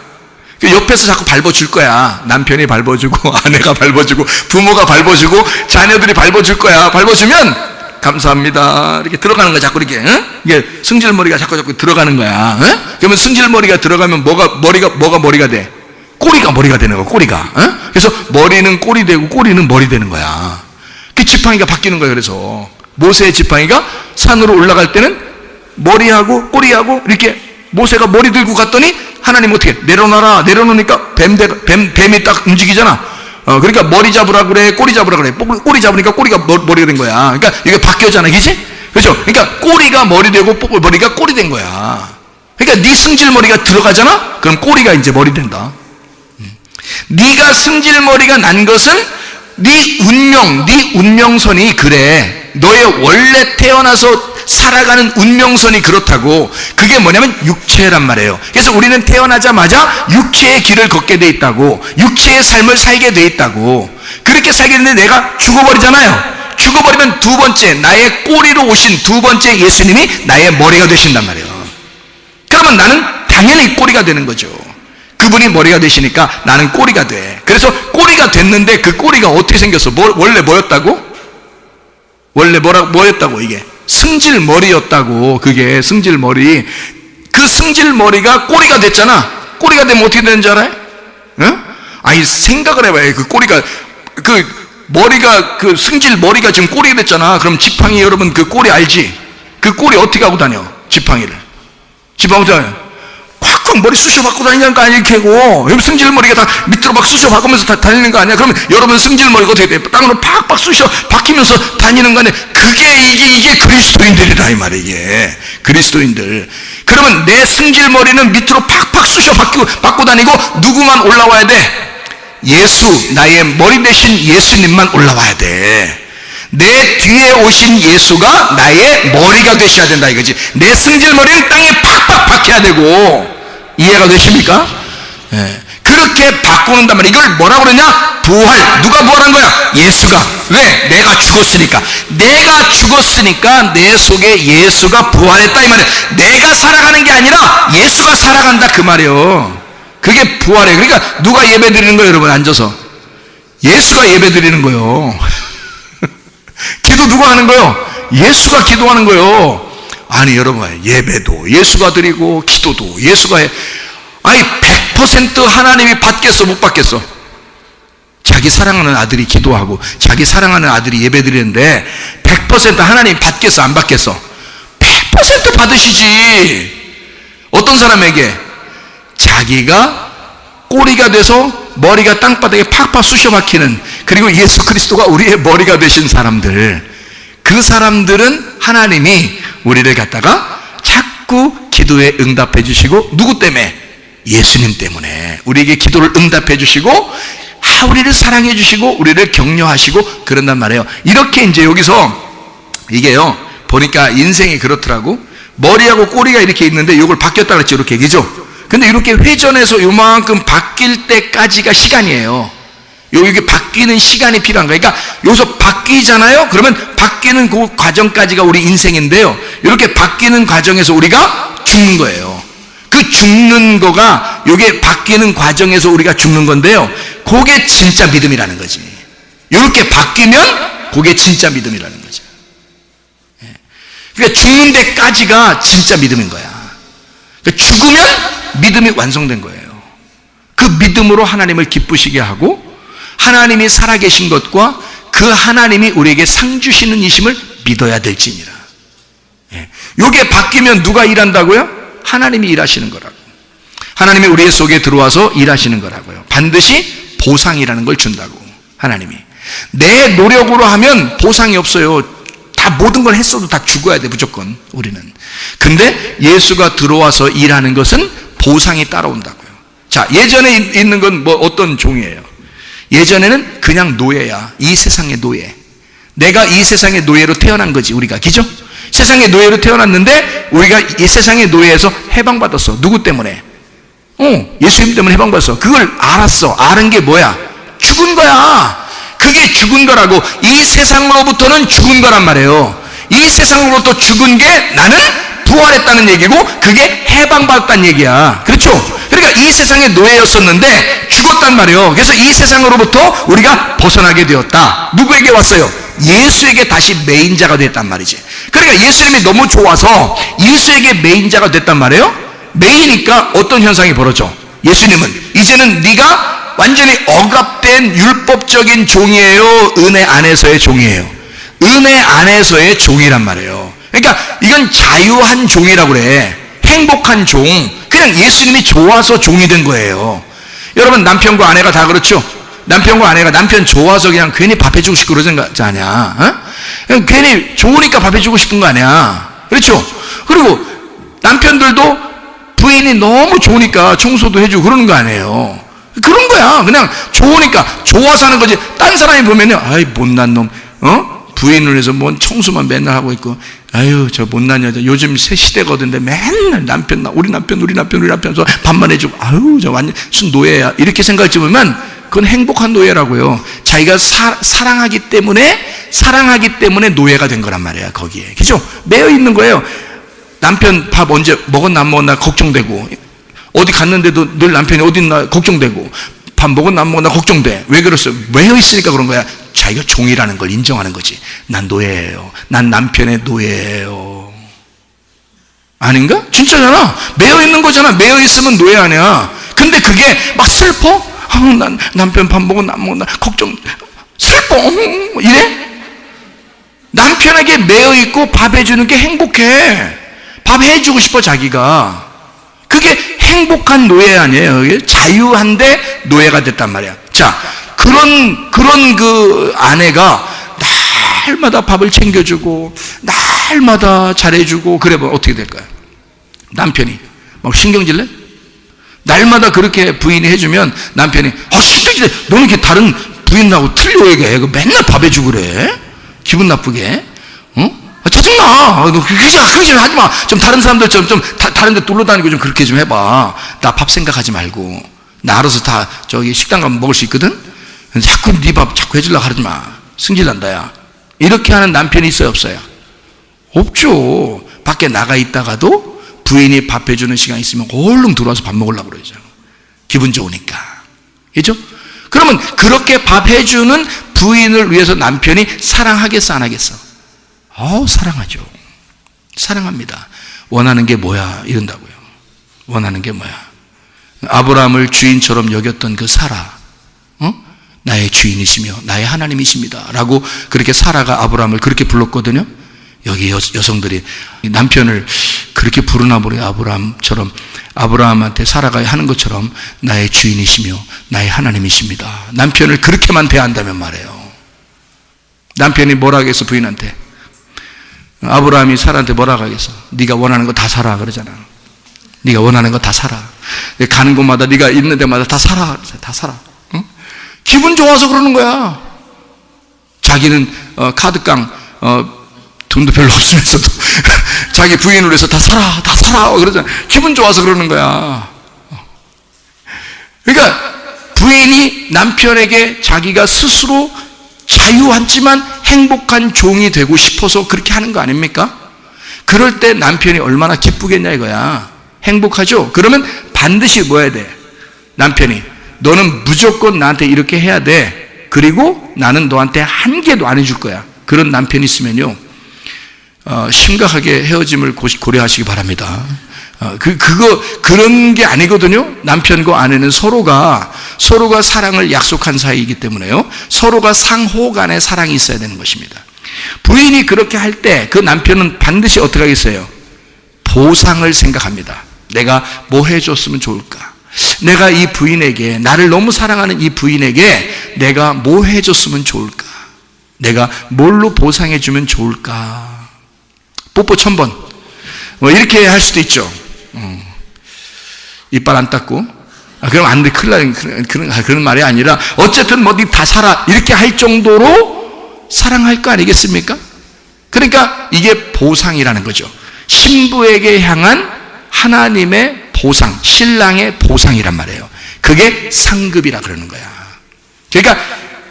옆에서 자꾸 밟아줄 거야. 남편이 밟아주고 아내가 밟아주고 부모가 밟아주고 자녀들이 밟아줄 거야. 밟아주면 감사합니다 이렇게 들어가는 거야. 자꾸 이렇게. 이게 승질머리가 자꾸 들어가는 거야. 그러면 승질머리가 들어가면 뭐가 머리가 돼? 꼬리가 머리가 되는 거야. 꼬리가. 그래서 머리는 꼬리 되고 꼬리는 머리 되는 거야. 그 지팡이가 바뀌는 거야. 그래서 모세의 지팡이가 산으로 올라갈 때는 머리하고 꼬리하고 이렇게 모세가 머리 들고 갔더니 하나님 어떻게 내려놔라. 내려놓으니까 뱀이 딱 움직이잖아. 그러니까 머리 잡으라 그래, 꼬리 잡으라 그래. 꼬리 잡으니까 꼬리가 머리가 된 거야. 그러니까 이게 바뀌었잖아, 그치? 그렇죠? 그러니까 꼬리가 머리 되고 머리가 꼬리 된 거야. 그러니까 네 승질머리가 들어가잖아? 그럼 꼬리가 이제 머리 된다. 네가 승질머리가 난 것은 네 운명선이 그래. 너의 원래 태어나서 살아가는 운명선이 그렇다고. 그게 뭐냐면 육체란 말이에요. 그래서 우리는 태어나자마자 육체의 길을 걷게 돼 있다고. 육체의 삶을 살게 돼 있다고. 그렇게 살게 되는데 내가 죽어버리잖아요. 죽어버리면 두 번째, 나의 꼬리로 오신 두 번째 예수님이 나의 머리가 되신단 말이에요. 그러면 나는 당연히 꼬리가 되는 거죠. 그분이 머리가 되시니까 나는 꼬리가 돼. 그래서 꼬리가 됐는데 그 꼬리가 어떻게 생겼어? 원래 뭐였다고? 원래 뭐였다고 이게? 승질머리였다고. 그게 승질머리. 그 승질머리가 꼬리가 됐잖아. 꼬리가 되면 어떻게 되는지 알아요? 응? 아니, 생각을 해봐요. 그 꼬리가, 그 승질머리가 지금 꼬리가 됐잖아. 그럼 지팡이, 여러분 그 꼬리 알지? 그 꼬리 어떻게 하고 다녀? 지팡이를. 지팡이 다녀. 콱콱 머리 쑤셔박고 다니는 거 아니야, 이렇게 하고. 여러분 승질머리가 다 밑으로 막 쑤셔박으면서 다 다니는 거 아니야? 그러면 여러분 승질머리가 어떻게 돼? 땅으로 팍팍 쑤셔박히면서 다니는 거 아니야? 이게 그리스도인들이라, 이 말이야, 이게. 그리스도인들. 그러면 내 승질머리는 밑으로 팍팍 쑤셔박고 다니고 누구만 올라와야 돼? 예수, 나의 머리 대신 예수님만 올라와야 돼. 내 뒤에 오신 예수가 나의 머리가 되셔야 된다 이거지. 내 승질머리는 땅에 팍팍 박혀야 되고. 이해가 되십니까? 네. 그렇게 바꾸는단 말이야. 이걸 뭐라고 그러냐? 부활. 누가 부활한 거야? 예수가. 왜? 내가 죽었으니까. 내가 죽었으니까 내 속에 예수가 부활했다 이 말이야. 내가 살아가는 게 아니라 예수가 살아간다 그 말이에요. 그게 부활이에요. 그러니까 누가 예배 드리는 거예요, 여러분? 앉아서. 예수가 예배 드리는 거예요. 기도 누가 하는 거예요? 예수가 기도하는 거예요. 아니, 여러분, 예배도 예수가 드리고 기도도 예수가 해. 아니, 100% 하나님이 받겠어, 못 받겠어? 자기 사랑하는 아들이 기도하고 자기 사랑하는 아들이 예배 드리는데 100% 하나님 받겠어, 안 받겠어? 100% 받으시지. 어떤 사람에게? 자기가 꼬리가 돼서 머리가 땅바닥에 팍팍 쑤셔박히는, 그리고 예수 그리스도가 우리의 머리가 되신 사람들, 그 사람들은 하나님이 우리를 갖다가 자꾸 기도에 응답해 주시고, 누구 때문에? 예수님 때문에 우리에게 기도를 응답해 주시고, 우리를 사랑해 주시고 우리를 격려하시고 그런단 말이에요. 이렇게 이제 여기서 이게요, 보니까 인생이 그렇더라고. 머리하고 꼬리가 이렇게 있는데 이걸 바뀌었다 그랬죠, 이렇게. 그죠? 근데 이렇게 회전해서 요만큼 바뀔 때까지가 시간이에요. 여기 바뀌는 시간이 필요한 거예요. 그러니까 여기서 바뀌잖아요? 그러면 바뀌는 그 과정까지가 우리 인생인데요, 이렇게 바뀌는 과정에서 우리가 죽는 거예요. 그 죽는 거가, 요게 바뀌는 과정에서 우리가 죽는 건데요, 그게 진짜 믿음이라는 거지. 이렇게 바뀌면 그게 진짜 믿음이라는 거죠. 그러니까 죽는 데까지가 진짜 믿음인 거야. 그러니까 죽으면 믿음이 완성된 거예요. 그 믿음으로 하나님을 기쁘시게 하고, 하나님이 살아계신 것과 그 하나님이 우리에게 상 주시는 이심을 믿어야 될지니라. 요게 바뀌면 누가 일한다고요? 하나님이 일하시는 거라고. 하나님이 우리 속에 들어와서 일하시는 거라고요. 반드시 보상이라는 걸 준다고, 하나님이. 내 노력으로 하면 보상이 없어요. 다 모든 걸 했어도 다 죽어야 돼, 무조건, 우리는. 근데 예수가 들어와서 일하는 것은 보상이 따라온다고요. 자, 예전에 있는 건 뭐 어떤 종이에요? 예전에는 그냥 노예야. 이 세상의 노예. 내가 이 세상의 노예로 태어난 거지, 우리가. 그죠? 세상의 노예로 태어났는데 우리가 이 세상의 노예에서 해방받았어. 누구 때문에? 예수님 때문에 해방받았어. 그걸 알았어. 아는 게 뭐야? 죽은 거야. 그게 죽은 거라고. 이 세상으로부터는 죽은 거란 말이에요. 이 세상으로부터 죽은 게 나는 부활했다는 얘기고, 그게 해방받았다는 얘기야. 그렇죠? 그러니까 이 세상의 노예였었는데 죽었단 말이에요. 그래서 이 세상으로부터 우리가 벗어나게 되었다. 누구에게 왔어요? 예수에게 다시 메인자가 됐단 말이지. 그러니까 예수님이 너무 좋아서 예수에게 메인자가 됐단 말이에요. 메이니까 어떤 현상이 벌어져? 예수님은 이제는 네가 완전히 억압된 율법적인 종이에요, 은혜 안에서의 종이에요? 은혜 안에서의 종이란 말이에요. 그러니까 이건 자유한 종이라고 그래. 행복한 종. 그냥 예수님이 좋아서 종이 된 거예요. 여러분, 남편과 아내가 다 그렇죠? 남편과 아내가, 남편 좋아서 그냥 괜히 밥 해주고 싶고 그러지 않냐? 그냥 괜히 좋으니까 밥 해주고 싶은 거 아니야? 그렇죠? 그리고 남편들도 부인이 너무 좋으니까 청소도 해주고 그러는 거 아니에요? 그런 거야. 그냥 좋으니까, 좋아서 하는 거지. 딴 사람이 보면요, 아이 못난 놈, 부인을 해서 뭔 청소만 맨날 하고 있고, 아유 저 못난 여자, 요즘 새 시대거든요, 맨날 남편, 우리 남편 저 밥만 해주고, 아유 저 완전 순 노예야, 이렇게 생각할지 보면 그건 행복한 노예라고요. 자기가 사랑하기 때문에 노예가 된 거란 말이야, 거기에. 그죠? 매여 있는 거예요. 남편 밥 언제 먹었나 안 먹었나 걱정되고, 어디 갔는데도 늘 남편이 어디 있나 걱정되고, 밥 먹었나 안 먹었나 걱정돼. 왜 그랬어요? 매여 있으니까 그런 거야. 자기가 종이라는 걸 인정하는 거지. 난 노예예요. 난 남편의 노예예요. 아닌가? 진짜잖아. 매여 있는 거잖아. 매여 있으면 노예 아니야. 근데 그게 막 슬퍼? 난 남편 밥 먹고 나 먹고 나 걱정 슬퍼 이래? 남편에게 매여 있고 밥 해주는 게 행복해. 밥 해주고 싶어 자기가. 그게 행복한 노예 아니에요. 그게 자유한데 노예가 됐단 말이야. 자, 그런 그 아내가 날마다 밥을 챙겨주고 날마다 잘해주고 그래봐 어떻게 될까요? 남편이 막 신경질래? 날마다 그렇게 부인이 해주면 남편이 신경질래. 너는 이렇게 다른 부인하고 틀려 얘기해. 맨날 밥 해주고 그래. 기분 나쁘게. 짜증나. 너 그렇게 좀 하지 마. 좀 다른 사람들처럼 좀 다른 데 놀러 다니고 좀 그렇게 좀 해봐. 나 밥 생각하지 말고. 나 알아서 다 저기 식당 가면 먹을 수 있거든? 자꾸 네 밥 자꾸 해주려고 하지 마. 승질난다, 야. 이렇게 하는 남편이 있어요, 없어요? 없죠. 밖에 나가 있다가도 부인이 밥 해주는 시간 있으면 얼른 들어와서 밥 먹으려고 그러죠. 기분 좋으니까. 그죠? 그러면 그렇게 밥 해주는 부인을 위해서 남편이 사랑하겠어, 안 하겠어? 사랑하죠. 사랑합니다. 원하는 게 뭐야? 이런다고요. 원하는 게 뭐야? 아브라함을 주인처럼 여겼던 그 사라, 나의 주인이시며 나의 하나님이십니다 라고 그렇게 사라가 아브라함을 그렇게 불렀거든요. 여기 여성들이 남편을 그렇게 부르나 보래. 아브라함처럼, 아브라함한테 사라가 하는 것처럼 나의 주인이시며 나의 하나님이십니다. 남편을 그렇게만 대한다면 말해요. 남편이 뭐라 하겠어? 부인한테. 아브라함이 사라한테 뭐라 하겠어? 네가 원하는 거 다 사라 그러잖아. 네가 원하는 거 다 사라. 가는 곳마다 네가 있는 데마다 다 사라. 다 사라. 응? 기분 좋아서 그러는 거야. 자기는 카드깡 돈도 별로 없으면서도 자기 부인을 위해서 다 사라, 다 사라 그러잖아. 기분 좋아서 그러는 거야. 그러니까 부인이 남편에게 자기가 스스로 자유하지만 행복한 종이 되고 싶어서 그렇게 하는 거 아닙니까? 그럴 때 남편이 얼마나 기쁘겠냐 이거야. 행복하죠? 그러면 반드시 뭐 해야 돼? 남편이 너는 무조건 나한테 이렇게 해야 돼. 그리고 나는 너한테 한 개도 안 해줄 거야. 그런 남편이 있으면요, 심각하게 헤어짐을 고려하시기 바랍니다. 그런 게 아니거든요. 남편과 아내는 서로가 사랑을 약속한 사이이기 때문에요. 서로가 상호 간의 사랑이 있어야 되는 것입니다. 부인이 그렇게 할 때 그 남편은 반드시 어떻게 하겠어요? 보상을 생각합니다. 내가 뭐 해줬으면 좋을까? 내가 이 부인에게, 나를 너무 사랑하는 이 부인에게 내가 뭐 해줬으면 좋을까? 내가 뭘로 보상해주면 좋을까? 뽀뽀 1000번. 뭐 이렇게 할 수도 있죠. 이빨 안 닦고. 그럼 안 돼. 큰일 나. 그런 말이 아니라 어쨌든 뭐 니 다 살아. 이렇게 할 정도로 사랑할 거 아니겠습니까? 그러니까 이게 보상이라는 거죠. 신부에게 향한 하나님의 보상, 신랑의 보상이란 말이에요. 그게 상급이라 그러는 거야. 그러니까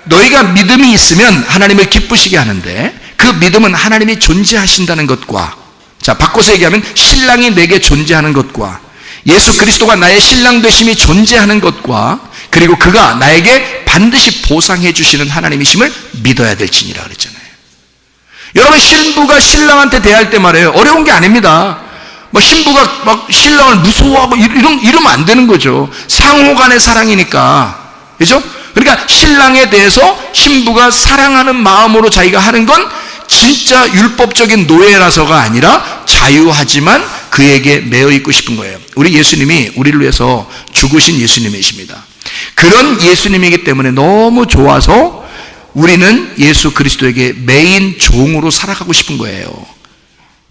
너희가 믿음이 있으면 하나님을 기쁘시게 하는데 그 믿음은 하나님이 존재하신다는 것과, 자 바꿔서 얘기하면 신랑이 내게 존재하는 것과 예수 그리스도가 나의 신랑 되심이 존재하는 것과, 그리고 그가 나에게 반드시 보상해 주시는 하나님이심을 믿어야 될지니라 그랬잖아요. 여러분, 신부가 신랑한테 대할 때 말이에요, 어려운 게 아닙니다. 뭐 신부가 막 신랑을 무서워하고 이러면 안 되는 거죠. 상호간의 사랑이니까. 그죠? 그러니까 신랑에 대해서 신부가 사랑하는 마음으로 자기가 하는 건 진짜 율법적인 노예라서가 아니라 자유하지만 그에게 매여 있고 싶은 거예요. 우리 예수님이 우리를 위해서 죽으신 예수님이십니다. 그런 예수님이기 때문에 너무 좋아서 우리는 예수 그리스도에게 매인 종으로 살아가고 싶은 거예요.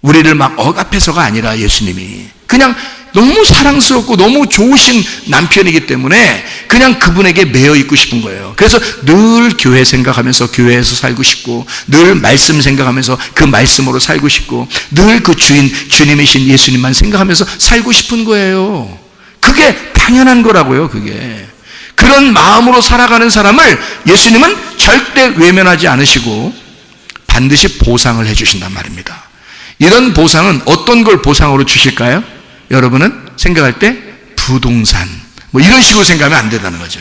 우리를 막 억압해서가 아니라 예수님이 그냥 너무 사랑스럽고 너무 좋으신 남편이기 때문에 그냥 그분에게 매여 있고 싶은 거예요. 그래서 늘 교회 생각하면서 교회에서 살고 싶고, 늘 말씀 생각하면서 그 말씀으로 살고 싶고, 늘 그 주님이신 예수님만 생각하면서 살고 싶은 거예요. 그게 당연한 거라고요. 그게 그런 마음으로 살아가는 사람을 예수님은 절대 외면하지 않으시고 반드시 보상을 해주신단 말입니다. 이런 보상은 어떤 걸 보상으로 주실까요? 여러분은 생각할 때 부동산 뭐 이런 식으로 생각하면 안 된다는 거죠.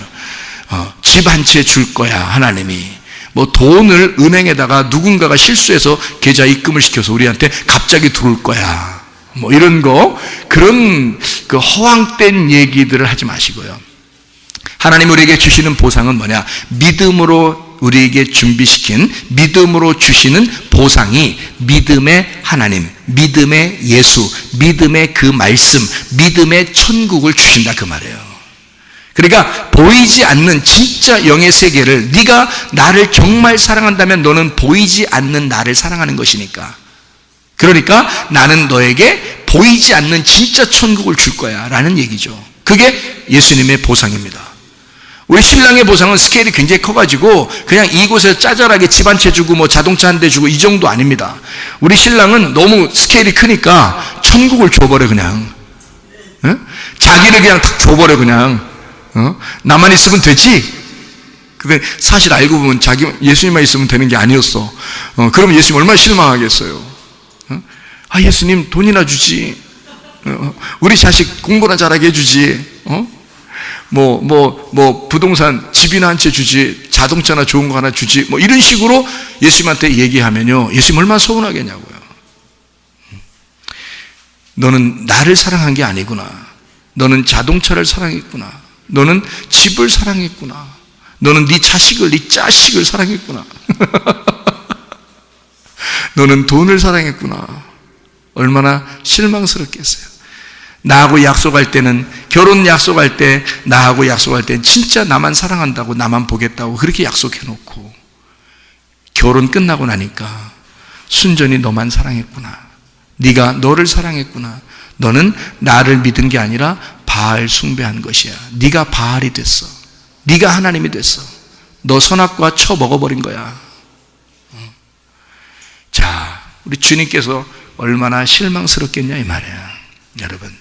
집 한 채 줄 거야 하나님이. 뭐 돈을 은행에다가 누군가가 실수해서 계좌 입금을 시켜서 우리한테 갑자기 들어올 거야. 뭐 이런 거, 그런 그 허황된 얘기들을 하지 마시고요. 하나님 우리에게 주시는 보상은 뭐냐? 믿음으로 우리에게 준비시킨, 믿음으로 주시는 보상이 믿음의 하나님, 믿음의 예수, 믿음의 그 말씀, 믿음의 천국을 주신다 그 말이에요. 그러니까 보이지 않는 진짜 영의 세계를, 네가 나를 정말 사랑한다면 너는 보이지 않는 나를 사랑하는 것이니까, 그러니까 나는 너에게 보이지 않는 진짜 천국을 줄 거야 라는 얘기죠. 그게 예수님의 보상입니다. 우리 신랑의 보상은 스케일이 굉장히 커가지고 그냥 이곳에서 짜잘하게 집 한 채 주고 뭐 자동차 한 대 주고 이 정도 아닙니다. 우리 신랑은 너무 스케일이 크니까 천국을 줘버려 그냥. 자기를 그냥 탁 줘버려 그냥. 나만 있으면 되지? 근데 사실 알고 보면 자기 예수님만 있으면 되는 게 아니었어. 그러면 예수님 얼마나 실망하겠어요. 예수님 돈이나 주지. 우리 자식 공부나 잘하게 해주지. 부동산 집이나 한 채 주지, 자동차나 좋은 거 하나 주지, 뭐 이런 식으로 예수님한테 얘기하면요, 예수님 얼마나 서운하겠냐고요. 너는 나를 사랑한 게 아니구나. 너는 자동차를 사랑했구나. 너는 집을 사랑했구나. 너는 네 자식을, 네 자식을 사랑했구나. 너는 돈을 사랑했구나. 얼마나 실망스럽겠어요. 나하고 약속할 때는, 결혼 약속할 때, 나하고 약속할 때 진짜 나만 사랑한다고, 나만 보겠다고 그렇게 약속해놓고 결혼 끝나고 나니까 순전히 너만 사랑했구나. 네가 너를 사랑했구나. 너는 나를 믿은 게 아니라 바알 숭배한 것이야. 네가 바알이 됐어. 네가 하나님이 됐어. 너 선악과 쳐 먹어버린 거야. 자, 우리 주님께서 얼마나 실망스럽겠냐 이 말이야. 여러분,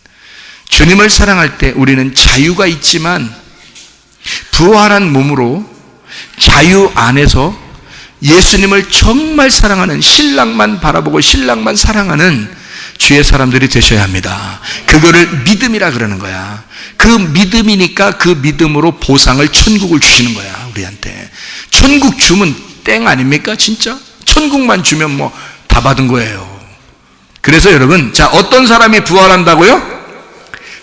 주님을 사랑할 때 우리는 자유가 있지만 부활한 몸으로 자유 안에서 예수님을 정말 사랑하는, 신랑만 바라보고 신랑만 사랑하는 주의 사람들이 되셔야 합니다. 그거를 믿음이라 그러는 거야. 그 믿음이니까 그 믿음으로 보상을, 천국을 주시는 거야 우리한테. 천국 주면 땡 아닙니까 진짜? 천국만 주면 뭐 다 받은 거예요. 그래서 여러분, 자, 어떤 사람이 부활한다고요?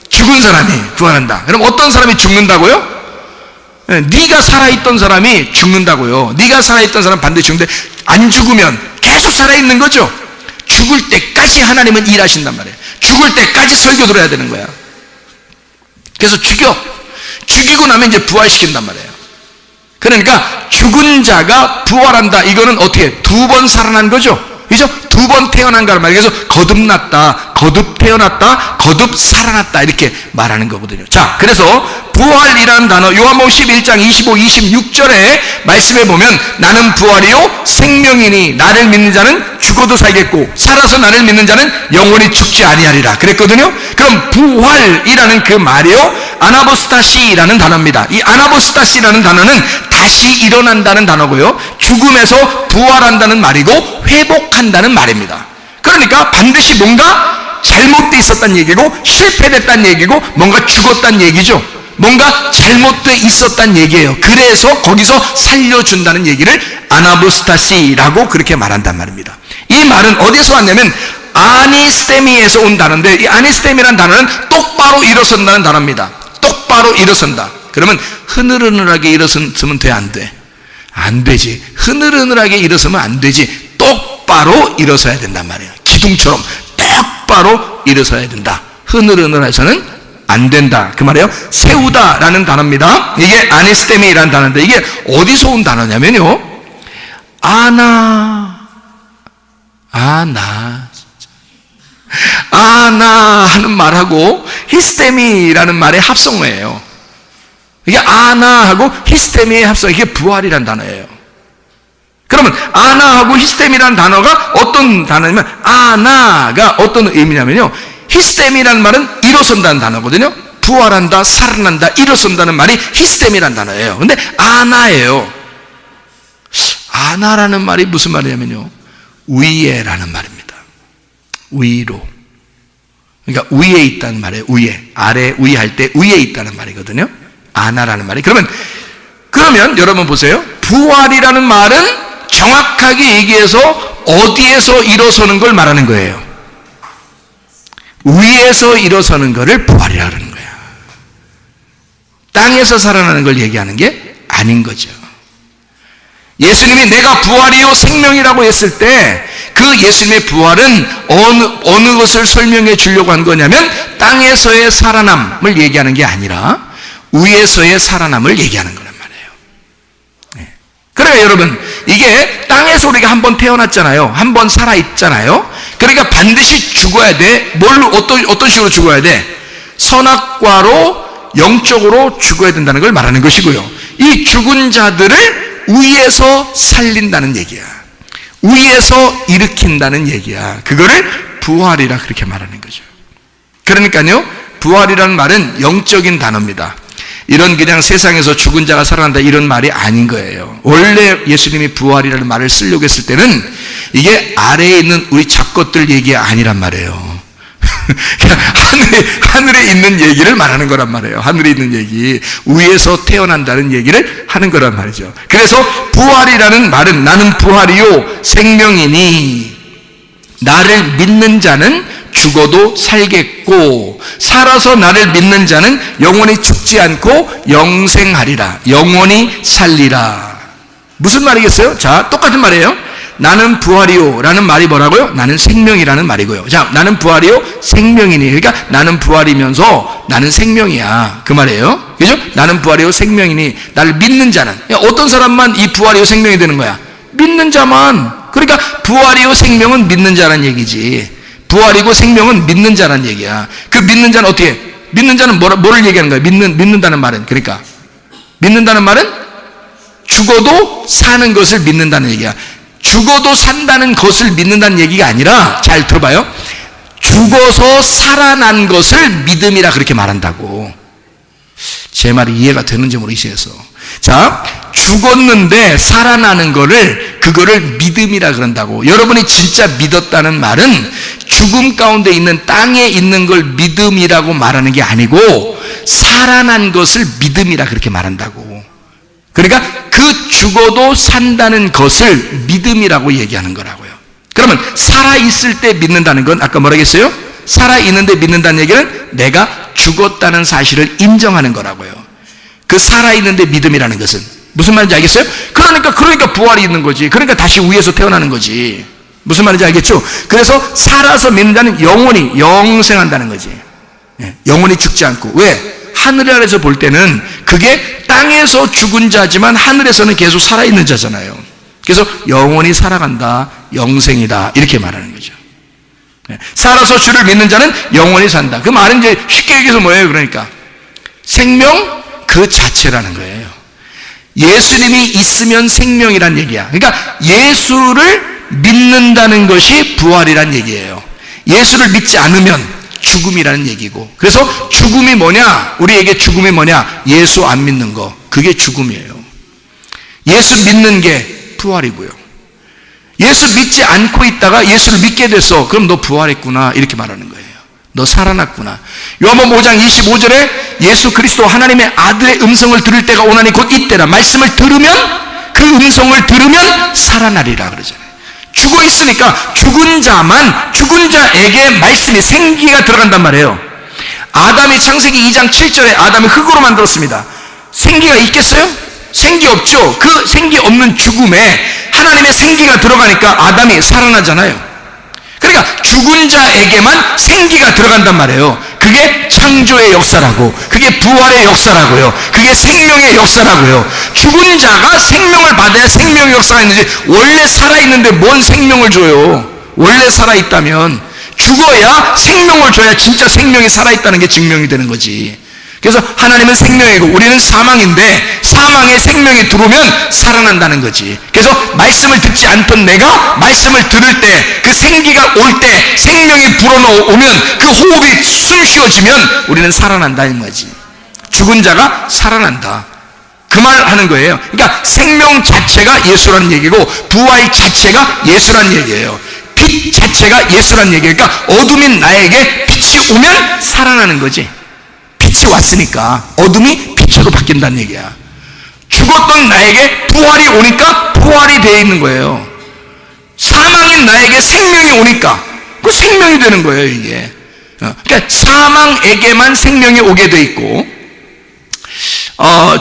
죽은 사람이 부활한다. 그럼 어떤 사람이 죽는다고요? 네가 살아있던 사람이 죽는다고요. 네가 살아있던 사람 반드시 죽는데, 안 죽으면 계속 살아있는 거죠. 죽을 때까지 하나님은 일하신단 말이에요. 죽을 때까지 설교 들어야 되는 거야. 그래서 죽이고 나면 이제 부활시킨단 말이에요. 그러니까 죽은 자가 부활한다. 이거는 어떻게 두 번 살아난 거죠. 그죠? 두 번 태어난 거란 말이에요. 그래서 거듭났다, 거듭 태어났다, 거듭 살아났다 이렇게 말하는 거거든요. 자, 그래서 부활이라는 단어, 요한복음 11장 25, 26절에 말씀해 보면, 나는 부활이요 생명이니 나를 믿는 자는 죽어도 살겠고 살아서 나를 믿는 자는 영원히 죽지 아니하리라 그랬거든요. 그럼 부활이라는 그 말이요, 아나보스타시라는 단어입니다. 이 아나보스타시라는 단어는 다시 일어난다는 단어고요, 죽음에서 부활한다는 말이고 회복한다는 말입니다. 그러니까 반드시 뭔가 잘못되어 있었다는 얘기고, 실패됐다는 얘기고, 뭔가 죽었다는 얘기죠. 뭔가 잘못되어 있었다는 얘기예요. 그래서 거기서 살려준다는 얘기를 아나보스타시라고 그렇게 말한단 말입니다. 이 말은 어디서 왔냐면 아니스테미에서 온 단어인데, 이 아니스테미라는 단어는 똑바로 일어선다는 단어입니다. 똑바로 일어선다. 그러면 흐느흐느하게 일어서면 돼, 안 돼? 안 되지. 흐느흐느하게 일어서면 안 되지. 똑바로 일어서야 된단 말이에요. 기둥처럼 똑바로 일어서야 된다. 흐느흐느해서는 안 된다 그 말이에요. 세우다라는 단어입니다. 이게 아니스테미라는 단어인데, 이게 어디서 온 단어냐면요, 아나 하는 말하고 히스테미라는 말의 합성어예요. 이게 아나하고 히스테미의 합성, 이게 부활이라는 단어예요. 그러면 아나하고 히스테미라는 단어가 어떤 단어냐면, 아나가 어떤 의미냐면요, 히스테미라는 말은 일어선다는 단어거든요. 부활한다, 살아난다, 일어선다는 말이 히스테미라는 단어예요. 근데 아나예요. 아나라는 말이 무슨 말이냐면요, 위에라는 말입니다. 위로. 그러니까 위에 있다는 말이에요. 위에. 아래, 위 할 때 위에 있다는 말이거든요. 아나라는 말이. 그러면 여러분 보세요. 부활이라는 말은 정확하게 얘기해서 어디에서 일어서는 걸 말하는 거예요. 위에서 일어서는 것을 부활이라 그러는 거야. 땅에서 살아나는 걸 얘기하는 게 아닌 거죠. 예수님이 내가 부활이요 생명이라고 했을 때 그 예수님의 부활은 어느 것을 설명해 주려고 한 거냐면 땅에서의 살아남을 얘기하는 게 아니라 위에서의 살아남을 얘기하는 거란 말이에요. 그러니까 여러분, 이게 땅에서 우리가 한번 태어났잖아요. 한번 살아있잖아요. 그러니까 반드시 죽어야 돼. 어떤 식으로 죽어야 돼? 선악과로 영적으로 죽어야 된다는 걸 말하는 것이고요. 이 죽은 자들을 위에서 살린다는 얘기야. 위에서 일으킨다는 얘기야. 그거를 부활이라 그렇게 말하는 거죠. 그러니까요, 부활이라는 말은 영적인 단어입니다. 이런 그냥 세상에서 죽은 자가 살아난다 이런 말이 아닌 거예요. 원래 예수님이 부활이라는 말을 쓰려고 했을 때는 이게 아래에 있는 우리 잡것들 얘기가 아니란 말이에요. 하늘에 있는 얘기를 말하는 거란 말이에요. 하늘에 있는 얘기, 위에서 태어난다는 얘기를 하는 거란 말이죠. 그래서 부활이라는 말은 나는 부활이요 생명이니 나를 믿는 자는 죽어도 살겠고 살아서 나를 믿는 자는 영원히 죽지 않고 영생하리라. 영원히 살리라. 무슨 말이겠어요? 자, 똑같은 말이에요. 나는 부활이요 라는 말이 뭐라고요? 나는 생명이라는 말이고요. 자, 나는 부활이요 생명이니, 그러니까 나는 부활이면서 나는 생명이야 그 말이에요. 그죠? 나는 부활이요 생명이니 나를 믿는 자는, 어떤 사람만 이 부활이요 생명이 되는 거야? 믿는 자만. 그러니까 부활이요 생명은 믿는 자란 얘기지. 부활이고 생명은 믿는 자란 얘기야. 그 믿는 자는 어떻게? 믿는 자는 뭐를 얘기하는 거야? 믿는다는 말은, 그러니까 믿는다는 말은 죽어도 사는 것을 믿는다는 얘기야. 죽어도 산다는 것을 믿는다는 얘기가 아니라, 잘 들어봐요. 죽어서 살아난 것을 믿음이라 그렇게 말한다고. 제 말이 이해가 되는지 모르겠어요. 자, 죽었는데 살아나는 그거를 믿음이라 그런다고. 여러분이 진짜 믿었다는 말은 죽음 가운데 있는 땅에 있는 걸 믿음이라고 말하는 게 아니고 살아난 것을 믿음이라 그렇게 말한다고. 그러니까 그 죽어도 산다는 것을 믿음이라고 얘기하는 거라고요. 그러면 살아있을 때 믿는다는 건 아까 뭐라고 했어요? 살아있는데 믿는다는 얘기는 내가 죽었다는 사실을 인정하는 거라고요. 그 살아있는데 믿음이라는 것은 무슨 말인지 알겠어요? 그러니까 부활이 있는 거지. 그러니까 다시 위에서 태어나는 거지. 무슨 말인지 알겠죠? 그래서 살아서 믿는 자는 영원히 영생한다는 거지. 영원히 죽지 않고. 왜? 하늘 아래서 볼 때는 그게 땅에서 죽은 자지만 하늘에서는 계속 살아있는 자잖아요. 그래서 영원히 살아간다, 영생이다 이렇게 말하는 거죠. 살아서 주를 믿는 자는 영원히 산다. 그 말은 이제 쉽게 얘기해서 뭐예요? 그러니까 생명 그 자체라는 거예요. 예수님이 있으면 생명이란 얘기야. 그러니까 예수를 믿는다는 것이 부활이란 얘기예요. 예수를 믿지 않으면 죽음이라는 얘기고. 그래서 죽음이 뭐냐? 우리에게 죽음이 뭐냐? 예수 안 믿는 거. 그게 죽음이에요. 예수 믿는 게 부활이고요. 예수 믿지 않고 있다가 예수를 믿게 됐어. 그럼 너 부활했구나 이렇게 말하는 거예요. 너 살아났구나. 요한복음 5장 25절에 예수 그리스도 하나님의 아들의 음성을 들을 때가 오나니 곧 이때라. 말씀을 들으면, 그 음성을 들으면 살아나리라 그러잖아요. 죽어 있으니까 죽은 자에게 말씀이, 생기가 들어간단 말이에요. 아담이 창세기 2장 7절에 아담이 흙으로 만들었습니다. 생기가 있겠어요? 생기 없죠. 그 생기 없는 죽음에 하나님의 생기가 들어가니까 아담이 살아나잖아요. 그러니까 죽은 자에게만 생기가 들어간단 말이에요. 그게 창조의 역사라고, 그게 부활의 역사라고요, 그게 생명의 역사라고요. 죽은 자가 생명을 받아야 생명의 역사가 있는지, 원래 살아있는데 뭔 생명을 줘요? 원래 살아있다면 죽어야 생명을 줘야 진짜 생명이 살아있다는 게 증명이 되는 거지. 그래서 하나님은 생명이고 우리는 사망인데 사망에 생명이 들어오면 살아난다는 거지. 그래서 말씀을 듣지 않던 내가 말씀을 들을 때, 그 생기가 올 때 생명이 불어오면, 그 호흡이 숨 쉬어지면 우리는 살아난다는 거지. 죽은 자가 살아난다, 그 말 하는 거예요. 그러니까 생명 자체가 예수라는 얘기고 부활 자체가 예수라는 얘기예요. 빛 자체가 예수라는 얘기예요. 그러니까 어둠인 나에게 빛이 오면 살아나는 거지. 빛이 왔으니까 어둠이 빛으로 바뀐다는 얘기야. 죽어 죽었던 나에게 부활이 오니까 부활이 되어 있는 거예요. 사망인 나에게 생명이 오니까 그 생명이 되는 거예요, 이게. 그러니까 사망에게만 생명이 오게 돼 있고,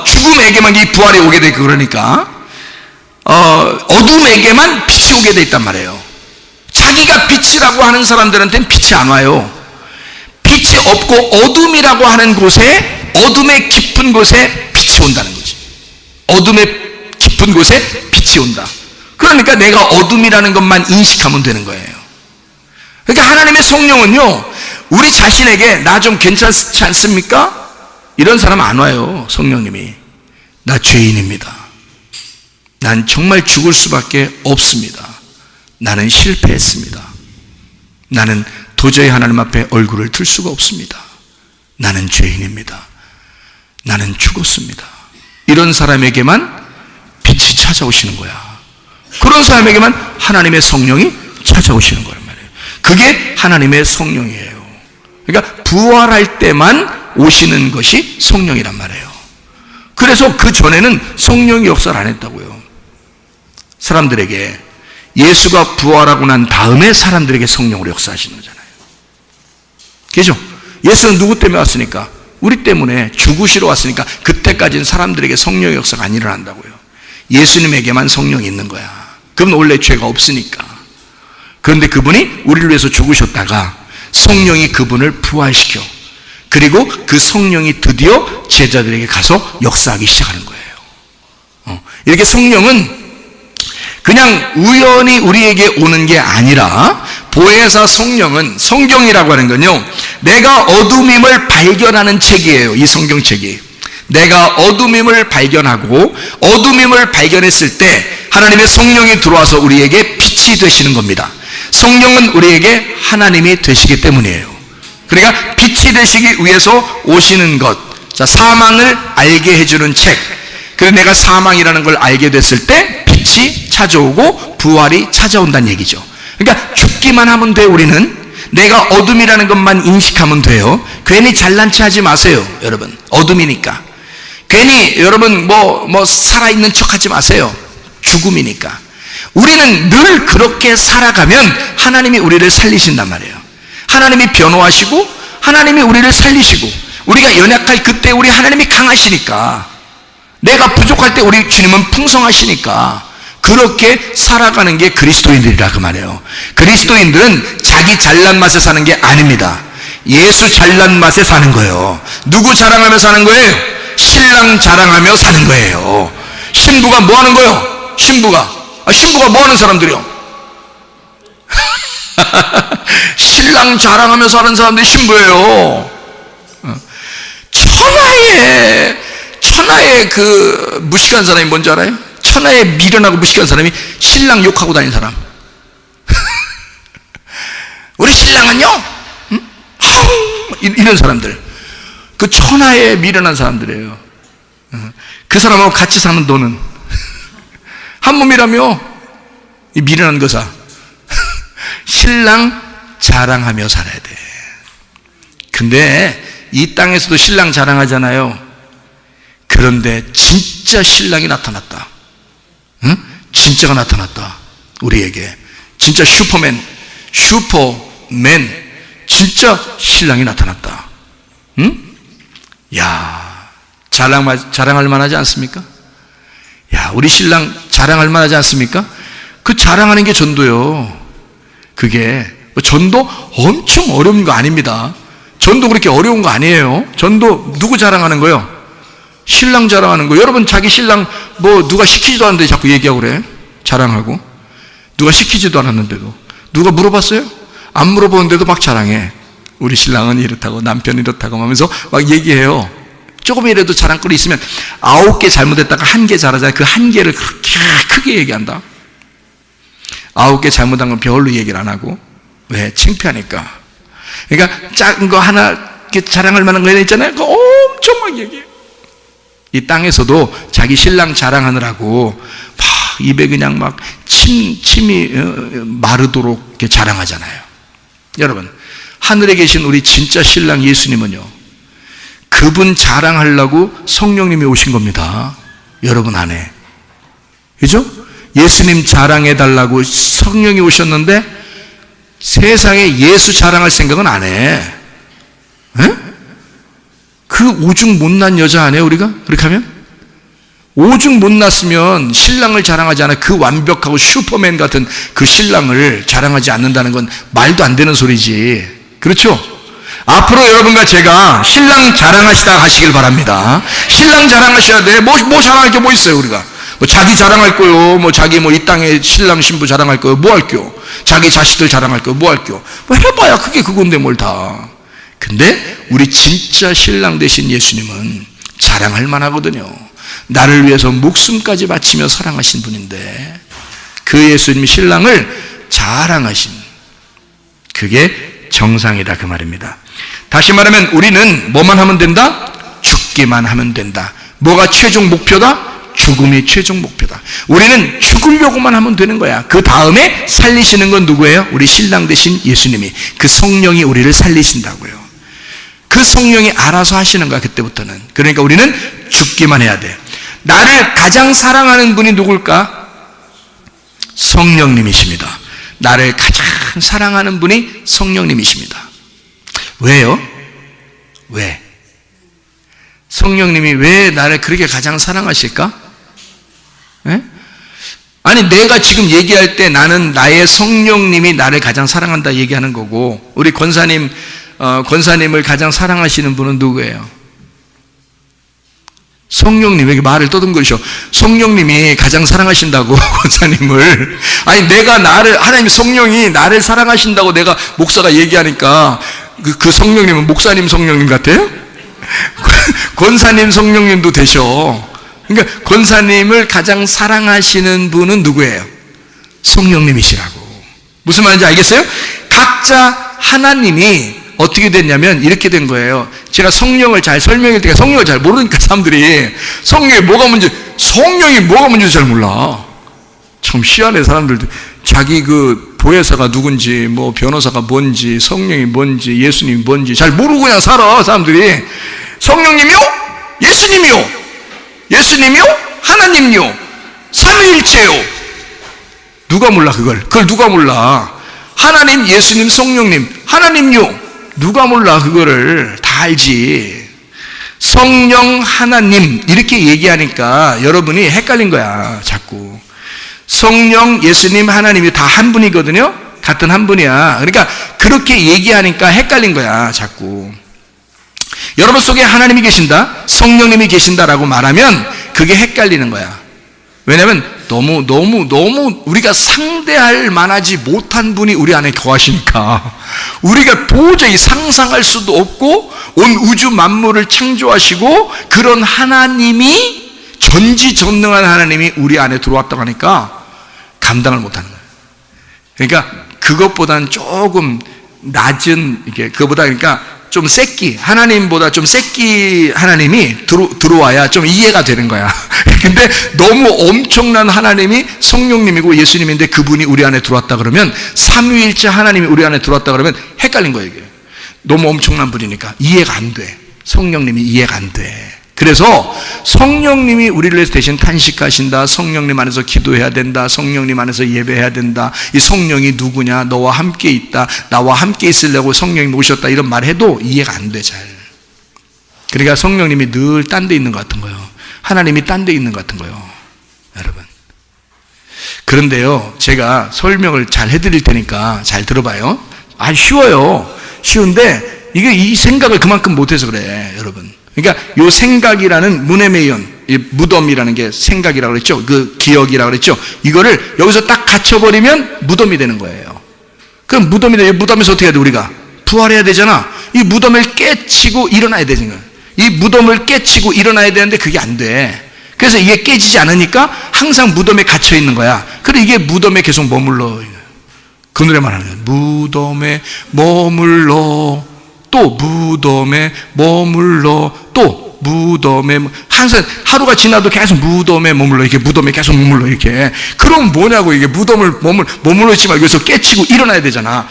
죽음에게만 이 부활이 오게 돼 있고, 그러니까 어둠에게만 빛이 오게 돼 있단 말이에요. 자기가 빛이라고 하는 사람들한테는 빛이 안 와요. 빛이 없고 어둠이라고 하는 곳에, 어둠의 깊은 곳에 빛이 온다는 거지. 어둠의 깊은 곳에 빛이 온다. 그러니까 내가 어둠이라는 것만 인식하면 되는 거예요. 그러니까 하나님의 성령은요, 우리 자신에게 나 좀 괜찮지 않습니까? 이런 사람 안 와요. 성령님이 나 죄인입니다. 난 정말 죽을 수밖에 없습니다. 나는 실패했습니다. 나는 도저히 하나님 앞에 얼굴을 들 수가 없습니다. 나는 죄인입니다. 나는 죽었습니다. 이런 사람에게만 빛이 찾아오시는 거야. 그런 사람에게만 하나님의 성령이 찾아오시는 거란 말이에요. 그게 하나님의 성령이에요. 그러니까 부활할 때만 오시는 것이 성령이란 말이에요. 그래서 그 전에는 성령이 역사를 안 했다고요. 사람들에게, 예수가 부활하고 난 다음에 사람들에게 성령으로 역사하시는 거잖아요. 그죠? 예수는 누구 때문에 왔으니까? 우리 때문에 죽으시러 왔으니까 그때까지는 사람들에게 성령의 역사가 안 일어난다고요. 예수님에게만 성령이 있는 거야. 그분 원래 죄가 없으니까. 그런데 그분이 우리를 위해서 죽으셨다가 성령이 그분을 부활시켜, 그리고 그 성령이 드디어 제자들에게 가서 역사하기 시작하는 거예요. 이렇게 성령은 그냥 우연히 우리에게 오는 게 아니라, 보혜사 성령은, 성경이라고 하는 건요, 내가 어둠임을 발견하는 책이에요. 이 성경책이. 내가 어둠임을 발견하고, 어둠임을 발견했을 때 하나님의 성령이 들어와서 우리에게 빛이 되시는 겁니다. 성령은 우리에게 하나님이 되시기 때문이에요. 그러니까 빛이 되시기 위해서 오시는 것. 자, 사망을 알게 해주는 책. 그래서 내가 사망이라는 걸 알게 됐을 때 빛이 찾아오고 부활이 찾아온다는 얘기죠. 그러니까 죽기만 하면 돼. 우리는 내가 어둠이라는 것만 인식하면 돼요. 괜히 잘난 체 하지 마세요, 여러분. 어둠이니까. 괜히 여러분 살아있는 척 하지 마세요. 죽음이니까. 우리는 늘 그렇게 살아가면 하나님이 우리를 살리신단 말이에요. 하나님이 변호하시고 하나님이 우리를 살리시고, 우리가 연약할 그때 우리 하나님이 강하시니까, 내가 부족할 때 우리 주님은 풍성하시니까 그렇게 살아가는 게 그리스도인들이라 그 말이에요. 그리스도인들은 자기 잘난 맛에 사는 게 아닙니다. 예수 잘난 맛에 사는 거예요. 누구 자랑하며 사는 거예요? 신랑 자랑하며 사는 거예요. 신부가 뭐 하는 거예요? 신부가 뭐 하는 사람들이요? 신랑 자랑하며 사는 사람들이 신부예요. 천하의 그 무식한 사람이 뭔지 알아요? 천하에 미련하고 무식한 사람이 신랑 욕하고 다니는 사람. 우리 신랑은요, 이런 사람들, 그 천하에 미련한 사람들이에요. 그 사람하고 같이 사는 너는 한 몸이라며, 이 미련한 거사. 신랑 자랑하며 살아야 돼. 근데 이 땅에서도 신랑 자랑하잖아요. 그런데 진짜 신랑이 나타났다. 응? 진짜가 나타났다. 우리에게 진짜 슈퍼맨, 진짜 신랑이 나타났다. 응? 야, 자랑할 만하지 않습니까? 야, 우리 신랑 자랑할 만하지 않습니까? 그 자랑하는 게 전도요. 그게 전도 엄청 어려운 거 아닙니다. 전도 그렇게 어려운 거 아니에요. 전도 누구 자랑하는 거예요? 신랑 자랑하는 거. 여러분, 자기 신랑 누가 시키지도 않는데 자꾸 얘기하고 그래. 자랑하고. 누가 시키지도 않았는데도. 누가 물어봤어요? 안 물어보는데도 막 자랑해. 우리 신랑은 이렇다고, 남편이 이렇다고 하면서 막 얘기해요. 조금이라도 자랑거리 있으면 9개 잘못했다가 1개 잘하잖아요. 그 1개를 그렇게 크게 얘기한다. 9개 잘못한 건 별로 얘기를 안 하고. 왜? 창피하니까. 그러니까 작은 거 하나 이렇게 자랑할 만한 거 있잖아요. 그거 엄청 막 얘기해요. 이 땅에서도 자기 신랑 자랑하느라고 막 입에 그냥 막 침이 마르도록 이렇게 자랑하잖아요. 여러분, 하늘에 계신 우리 진짜 신랑 예수님은요, 그분 자랑하려고 성령님이 오신 겁니다. 여러분 안에. 그죠? 예수님 자랑해달라고 성령이 오셨는데 세상에 예수 자랑할 생각은 안 해. 에? 그 오죽 못난 여자 안 해요, 우리가? 그렇게 하면? 오죽 못났으면 신랑을 자랑하지 않아. 그 완벽하고 슈퍼맨 같은 그 신랑을 자랑하지 않는다는 건 말도 안 되는 소리지. 그렇죠? 앞으로 여러분과 제가 신랑 자랑하시다 하시길 바랍니다. 신랑 자랑하셔야 돼. 뭐 자랑할 게 뭐 있어요, 우리가? 뭐 자기 자랑할 거요. 뭐 자기 뭐 이 땅에 신랑 신부 자랑할 거요. 뭐 할 거요? 자기 자식들 자랑할 거요. 뭐 할 거요? 뭐 해봐야 그게 그건데 뭘 다. 근데 우리 진짜 신랑 되신 예수님은 자랑할 만하거든요. 나를 위해서 목숨까지 바치며 사랑하신 분인데 그 예수님이 신랑을 자랑하신, 그게 정상이다 그 말입니다. 다시 말하면 우리는 뭐만 하면 된다? 죽기만 하면 된다. 뭐가 최종 목표다? 죽음이 최종 목표다. 우리는 죽으려고만 하면 되는 거야. 그 다음에 살리시는 건 누구예요? 우리 신랑 되신 예수님이, 그 성령이 우리를 살리신다고요. 그 성령이 알아서 하시는 거야, 그때부터는. 그러니까 우리는 죽기만 해야 돼. 나를 가장 사랑하는 분이 누굴까? 성령님이십니다. 나를 가장 사랑하는 분이 성령님이십니다. 왜요? 왜? 성령님이 왜 나를 그렇게 가장 사랑하실까? 에? 아니, 내가 지금 얘기할 때 나는 나의 성령님이 나를 가장 사랑한다 얘기하는 거고, 우리 권사님을 가장 사랑하시는 분은 누구예요? 성령님에게 말을 떠듬거리셔. 성령님이 가장 사랑하신다고 권사님을. 아니, 하나님 성령이 나를 사랑하신다고 내가 목사가 얘기하니까 그 성령님은 목사님 성령님 같아요? 권사님 성령님도 되셔. 그러니까 권사님을 가장 사랑하시는 분은 누구예요? 성령님이시라고. 무슨 말인지 알겠어요? 각자 하나님이 어떻게 됐냐면 이렇게 된 거예요. 제가 성령을 잘 설명할 때 성령을 잘 모르니까 사람들이 성령이 뭐가 문제인지 잘 몰라. 참 희한해. 사람들도 자기 그 보혜사가 누군지, 뭐 변호사가 뭔지, 성령이 뭔지, 예수님이 뭔지 잘 모르고 그냥 살아. 사람들이 성령님이요? 예수님이요? 예수님이요? 하나님이요? 삼위일체요? 누가 몰라 그걸 누가 몰라? 하나님, 예수님, 성령님, 하나님요? 누가 몰라 그거를. 다 알지. 성령, 하나님 이렇게 얘기하니까 여러분이 헷갈린 거야 자꾸. 성령, 예수님, 하나님이 다 한 분이거든요. 같은 한 분이야. 그러니까 그렇게 얘기하니까 헷갈린 거야 자꾸. 여러분 속에 하나님이 계신다, 성령님이 계신다라고 말하면 그게 헷갈리는 거야. 왜냐하면 너무 우리가 상대할 만하지 못한 분이 우리 안에 거하시니까 우리가 도저히 상상할 수도 없고, 온 우주 만물을 창조하시고 그런 하나님이, 전지전능한 하나님이 우리 안에 들어왔다고 하니까 감당을 못하는 거예요. 그러니까 그것보다는 조금 낮은, 그거보다 그러니까 좀 새끼, 하나님보다 좀 새끼 하나님이 들어와야 좀 이해가 되는 거야. 근데 너무 엄청난 하나님이 성령님이고 예수님인데 그분이 우리 안에 들어왔다 그러면, 삼위일체 하나님이 우리 안에 들어왔다 그러면 헷갈린 거예요. 이게 너무 엄청난 분이니까 이해가 안 돼. 성령님이 이해가 안 돼. 그래서 성령님이 우리를 위해서 대신 탄식하신다, 성령님 안에서 기도해야 된다, 성령님 안에서 예배해야 된다, 이 성령이 누구냐, 너와 함께 있다, 나와 함께 있으려고 성령님이 오셨다, 이런 말 해도 이해가 안 돼 잘. 그러니까 성령님이 늘 딴 데 있는 것 같은 거예요. 하나님이 딴 데 있는 것 같은 거예요 여러분. 그런데요, 제가 설명을 잘 해드릴 테니까 잘 들어봐요. 쉬워요. 쉬운데 이게 이 생각을 그만큼 못해서 그래 여러분. 그러니까 요 생각이라는 문에메이온, 무덤이라는 게 생각이라고 그랬죠. 그 기억이라고 그랬죠. 이거를 여기서 딱 갇혀버리면 무덤이 되는 거예요. 그럼 무덤에서 어떻게 해야 돼? 우리가 부활해야 되잖아. 이 무덤을 깨치고 일어나야 되는 거예요. 이 무덤을 깨치고 일어나야 되는데 그게 안 돼. 그래서 이게 깨지지 않으니까 항상 무덤에 갇혀 있는 거야. 그래 이게 무덤에 계속 머물러. 그 노래만 하는 거예요. 무덤에 머물러, 또 무덤에 머물러, 또 무덤에, 항상 하루가 지나도 계속 무덤에 머물러, 이렇게 무덤에 계속 머물러, 이렇게. 그럼 뭐냐고, 이게 무덤을 머물러 있지 말고 여기서 깨치고 일어나야 되잖아.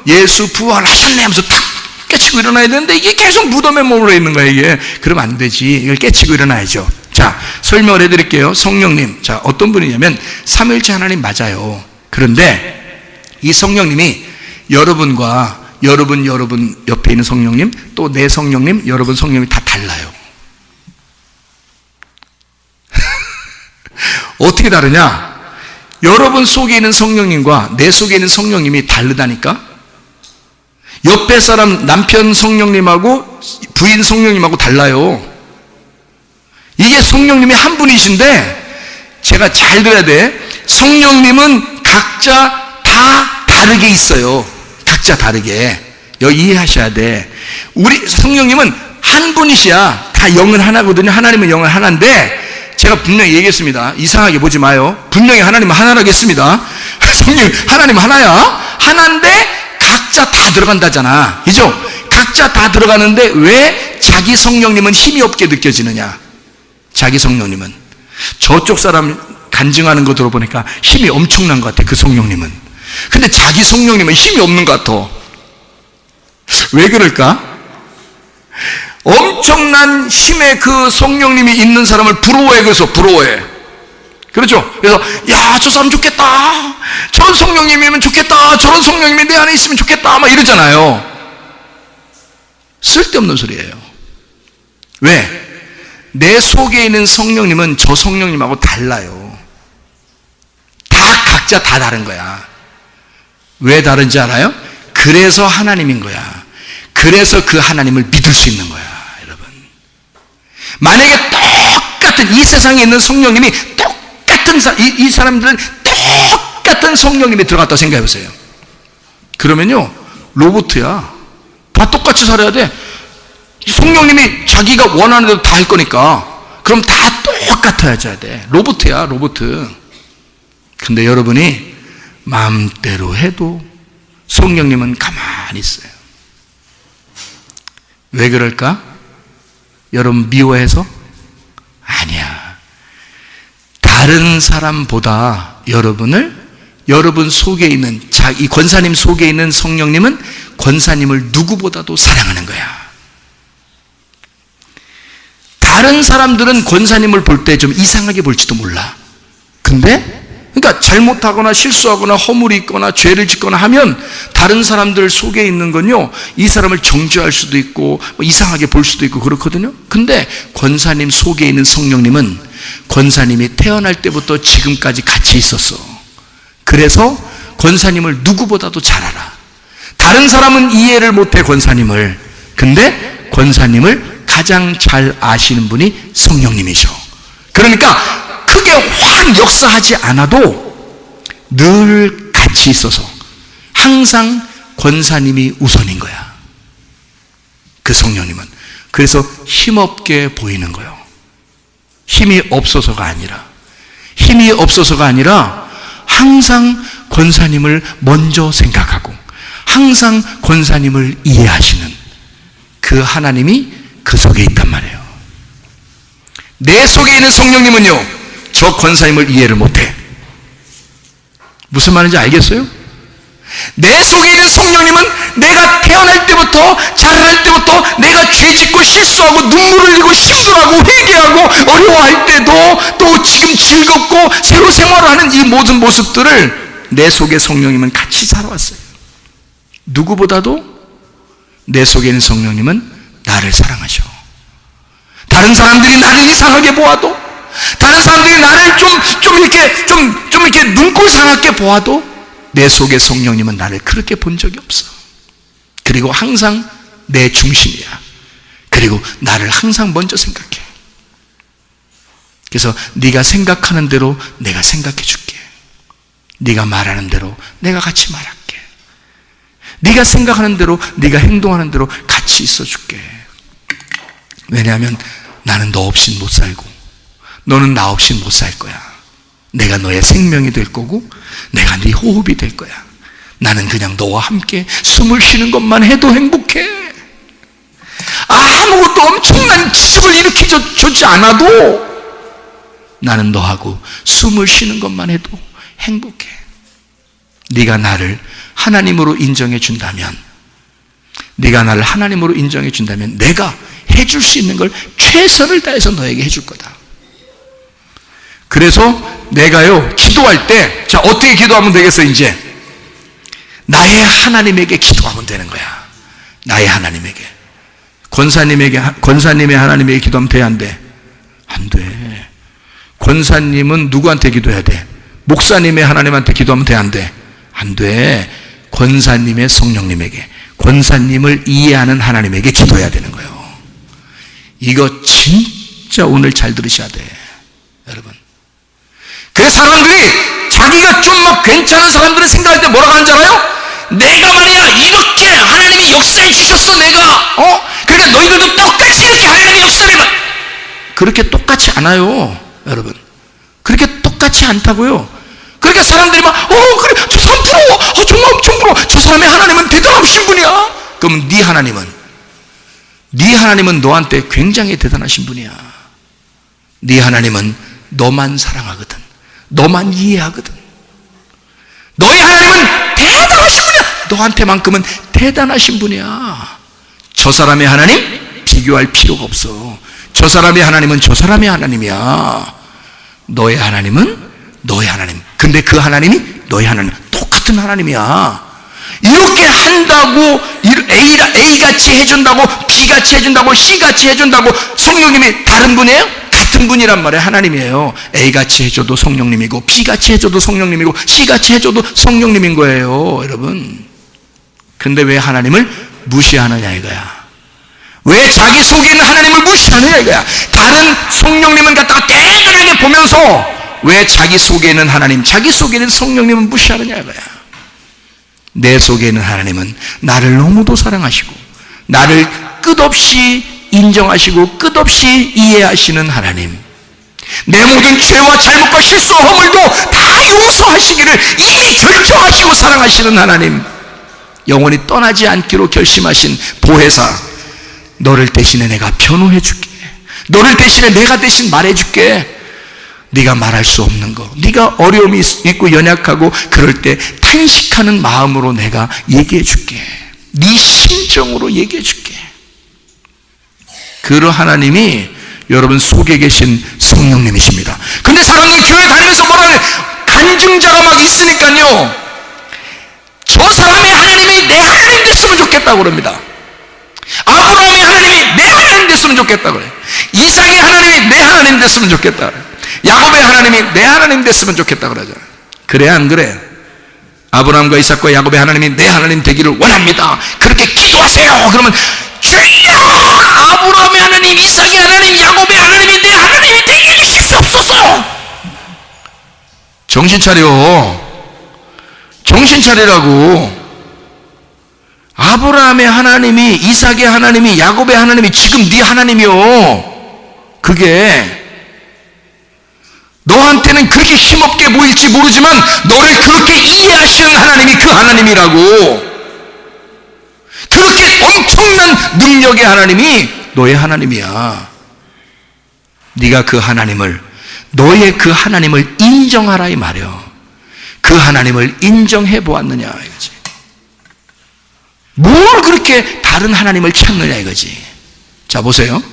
예수 부활하셨네 하면서 탁 깨치고 일어나야 되는데 이게 계속 무덤에 머물러 있는 거야, 이게. 그러면 안 되지. 이걸 깨치고 일어나야죠. 자, 설명을 해드릴게요. 성령님. 자, 어떤 분이냐면 삼위일체 하나님 맞아요. 그런데 이 성령님이 여러분과 여러분 옆에 있는 성령님, 또 내 성령님, 여러분 성령님이 다 달라요. 어떻게 다르냐? 여러분 속에 있는 성령님과 내 속에 있는 성령님이 다르다니까? 옆에 사람 남편 성령님하고 부인 성령님하고 달라요. 이게 성령님이 한 분이신데, 제가 잘 들어야 돼. 성령님은 각자 다 다르게 있어요. 각자 다르게. 여기 이해하셔야 돼. 우리 성령님은 한 분이시야. 다 영은 하나거든요. 하나님은 영은 하나인데, 제가 분명히 얘기했습니다. 이상하게 보지 마요. 분명히 하나님은 하나라겠습니다. 성령 하나님 하나야. 하나인데 각자 다 들어간다잖아. 그죠? 각자 다 들어가는데 왜 자기 성령님은 힘이 없게 느껴지느냐? 자기 성령님은 저쪽 사람 간증하는 거 들어보니까 힘이 엄청난 것 같아. 그 성령님은. 근데 자기 성령님은 힘이 없는 것 같아. 왜 그럴까? 엄청난 힘의 그 성령님이 있는 사람을 부러워해. 그래서 부러워해. 그렇죠? 그래서 야, 저 사람 좋겠다. 저런 성령님이면 좋겠다. 저런 성령님이 내 안에 있으면 좋겠다. 막 이러잖아요. 쓸데없는 소리예요. 왜? 내 속에 있는 성령님은 저 성령님하고 달라요. 다 각자 다 다른 거야. 왜 다른지 알아요? 그래서 하나님인 거야. 그래서 그 하나님을 믿을 수 있는 거야, 여러분. 만약에 똑같은 이 세상에 있는 성령님이 똑같은 이 사람들은 똑같은 성령님이 들어갔다고 생각해 보세요. 그러면요, 로봇이야. 다 똑같이 살아야 돼. 성령님이 자기가 원하는 대로 다 할 거니까. 그럼 다 똑같아야 돼. 로봇이야, 로봇. 근데 여러분이 마음대로 해도 성령님은 가만히 있어요. 왜 그럴까? 여러분 미워해서? 아니야. 다른 사람보다 여러분 속에 있는 이 권사님 속에 있는 성령님은 권사님을 누구보다도 사랑하는 거야. 다른 사람들은 권사님을 볼 때 좀 이상하게 볼지도 몰라. 근데 그러니까 잘못하거나 실수하거나 허물이 있거나 죄를 짓거나 하면 다른 사람들 속에 있는 건요, 이 사람을 정죄할 수도 있고 뭐 이상하게 볼 수도 있고 그렇거든요. 근데 권사님 속에 있는 성령님은 권사님이 태어날 때부터 지금까지 같이 있었어. 그래서 권사님을 누구보다도 잘 알아. 다른 사람은 이해를 못해, 권사님을. 근데 권사님을 가장 잘 아시는 분이 성령님이셔. 그러니까 크게 확 역사하지 않아도 늘 같이 있어서 항상 권사님이 우선인 거야. 그 성령님은. 그래서 힘없게 보이는 거예요. 힘이 없어서가 아니라 항상 권사님을 먼저 생각하고 항상 권사님을 이해하시는 그 하나님이 그 속에 있단 말이에요. 내 속에 있는 성령님은요, 저 권사님을 이해를 못해. 무슨 말인지 알겠어요? 내 속에 있는 성령님은 내가 태어날 때부터 자랄 때부터 내가 죄 짓고 실수하고 눈물을 흘리고 힘들어하고 회개하고 어려워할 때도 또 지금 즐겁고 새로 생활하는 이 모든 모습들을 내 속에 성령님은 같이 살아왔어요. 누구보다도 내 속에 있는 성령님은 나를 사랑하셔. 다른 사람들이 나를 이상하게 보아도, 다른 사람들이 나를 좀 이렇게 눈꼴 상하게 보아도 내 속에 성령님은 나를 그렇게 본 적이 없어. 그리고 항상 내 중심이야. 그리고 나를 항상 먼저 생각해. 그래서 네가 생각하는 대로 내가 생각해 줄게. 네가 말하는 대로 내가 같이 말할게. 네가 생각하는 대로, 네가 행동하는 대로 같이 있어 줄게. 왜냐하면 나는 너 없인 못 살고 너는 나 없인 못 살 거야. 내가 너의 생명이 될 거고 내가 네 호흡이 될 거야. 나는 그냥 너와 함께 숨을 쉬는 것만 해도 행복해. 아무것도 엄청난 기적을 일으켜주지 않아도 나는 너하고 숨을 쉬는 것만 해도 행복해. 네가 나를 하나님으로 인정해 준다면, 네가 나를 하나님으로 인정해 준다면 내가 해줄 수 있는 걸 최선을 다해서 너에게 해줄 거다. 그래서 내가요, 기도할 때, 자, 어떻게 기도하면 되겠어, 이제? 나의 하나님에게 기도하면 되는 거야. 나의 하나님에게. 권사님의 하나님에게 기도하면 돼, 안 돼? 안 돼. 권사님은 누구한테 기도해야 돼? 목사님의 하나님한테 기도하면 돼, 안 돼? 안 돼. 권사님의 성령님에게, 권사님을 이해하는 하나님에게 기도해야 되는 거예요. 이거 진짜 오늘 잘 들으셔야 돼, 여러분. 그래서 사람들이 자기가 좀 막 괜찮은 사람들을 생각할 때 뭐라고 하는 줄 알아요? 내가 말이야 이렇게 하나님이 역사해 주셨어, 내가 그러니까 너희들도 똑같이 이렇게 하나님이 역사해 봐. 그렇게 똑같이 않아요, 여러분. 그렇게 똑같이 않다고요. 그러니까 사람들이 막 그래 저 사람 부러워, 정말 엄청 부러워, 저 사람의 하나님은 대단하신 분이야. 그럼 네 하나님은 너한테 굉장히 대단하신 분이야. 네 하나님은 너만 사랑하거든, 너만 이해하거든. 너의 하나님은 대단하신 분이야. 너한테만큼은 대단하신 분이야. 저 사람의 하나님 비교할 필요가 없어. 저 사람의 하나님은 저 사람의 하나님이야. 너의 하나님은 너의 하나님. 근데 그 하나님이 너의 하나님, 똑같은 하나님이야. 이렇게 한다고 A같이 해준다고, B같이 해준다고, C같이 해준다고 성령님이 다른 분이에요? 같은 분이란 말이에요. 하나님이에요. A같이 해줘도 성령님이고, B같이 해줘도 성령님이고, C같이 해줘도 성령님인 거예요, 여러분. 근데 왜 하나님을 무시하느냐 이거야. 왜 자기 속에 있는 하나님을 무시하느냐 이거야. 다른 성령님은 갖다가 대단하게 보면서 왜 자기 속에 있는 하나님, 자기 속에 있는 성령님은 무시하느냐 이거야. 내 속에 있는 하나님은 나를 너무도 사랑하시고, 나를 끝없이 인정하시고 끝없이 이해하시는 하나님, 내 모든 죄와 잘못과 실수와 허물도 다 용서하시기를 이미 결정하시고 사랑하시는 하나님, 영원히 떠나지 않기로 결심하신 보혜사, 너를 대신에 내가 변호해 줄게. 너를 대신에 내가 대신 말해 줄게. 네가 말할 수 없는 거, 네가 어려움이 있고 연약하고 그럴 때 탄식하는 마음으로 내가 얘기해 줄게. 네 심정으로 얘기해 줄게. 그 하나님이 여러분 속에 계신 성령님이십니다. 근데 사람들이 교회 다니면서 뭐라 그래? 간증자가 막 있으니까요, 저 사람의 하나님이 내 하나님 됐으면 좋겠다고 그럽니다. 아브라함의 하나님이 내 하나님 됐으면 좋겠다고 그래. 이삭의 하나님이 내 하나님 됐으면 좋겠다 그래. 야곱의 하나님이 내 하나님 됐으면 좋겠다 그러잖아. 그래 안 그래? 아브라함과 이삭과 야곱의 하나님이 내 하나님 되기를 원합니다. 그렇게 기도하세요. 그러면 주여, 아브라함의 하나님, 이삭의 하나님, 야곱의 하나님이 내 하나님이 되게 해주실 수 없어서. 정신 차려. 정신 차리라고. 아브라함의 하나님이, 이삭의 하나님이, 야곱의 하나님이 지금 네 하나님이요. 그게 너한테는 그렇게 힘없게 보일지 모르지만 너를 그렇게 이해하시는 하나님이 그 하나님이라고. 그렇게 엄청난 능력의 하나님이 너의 하나님이야. 네가 그 하나님을, 너의 그 하나님을 인정하라 이 말이야. 그 하나님을 인정해 보았느냐 이거지. 뭘 그렇게 다른 하나님을 찾느냐 이거지. 자 보세요.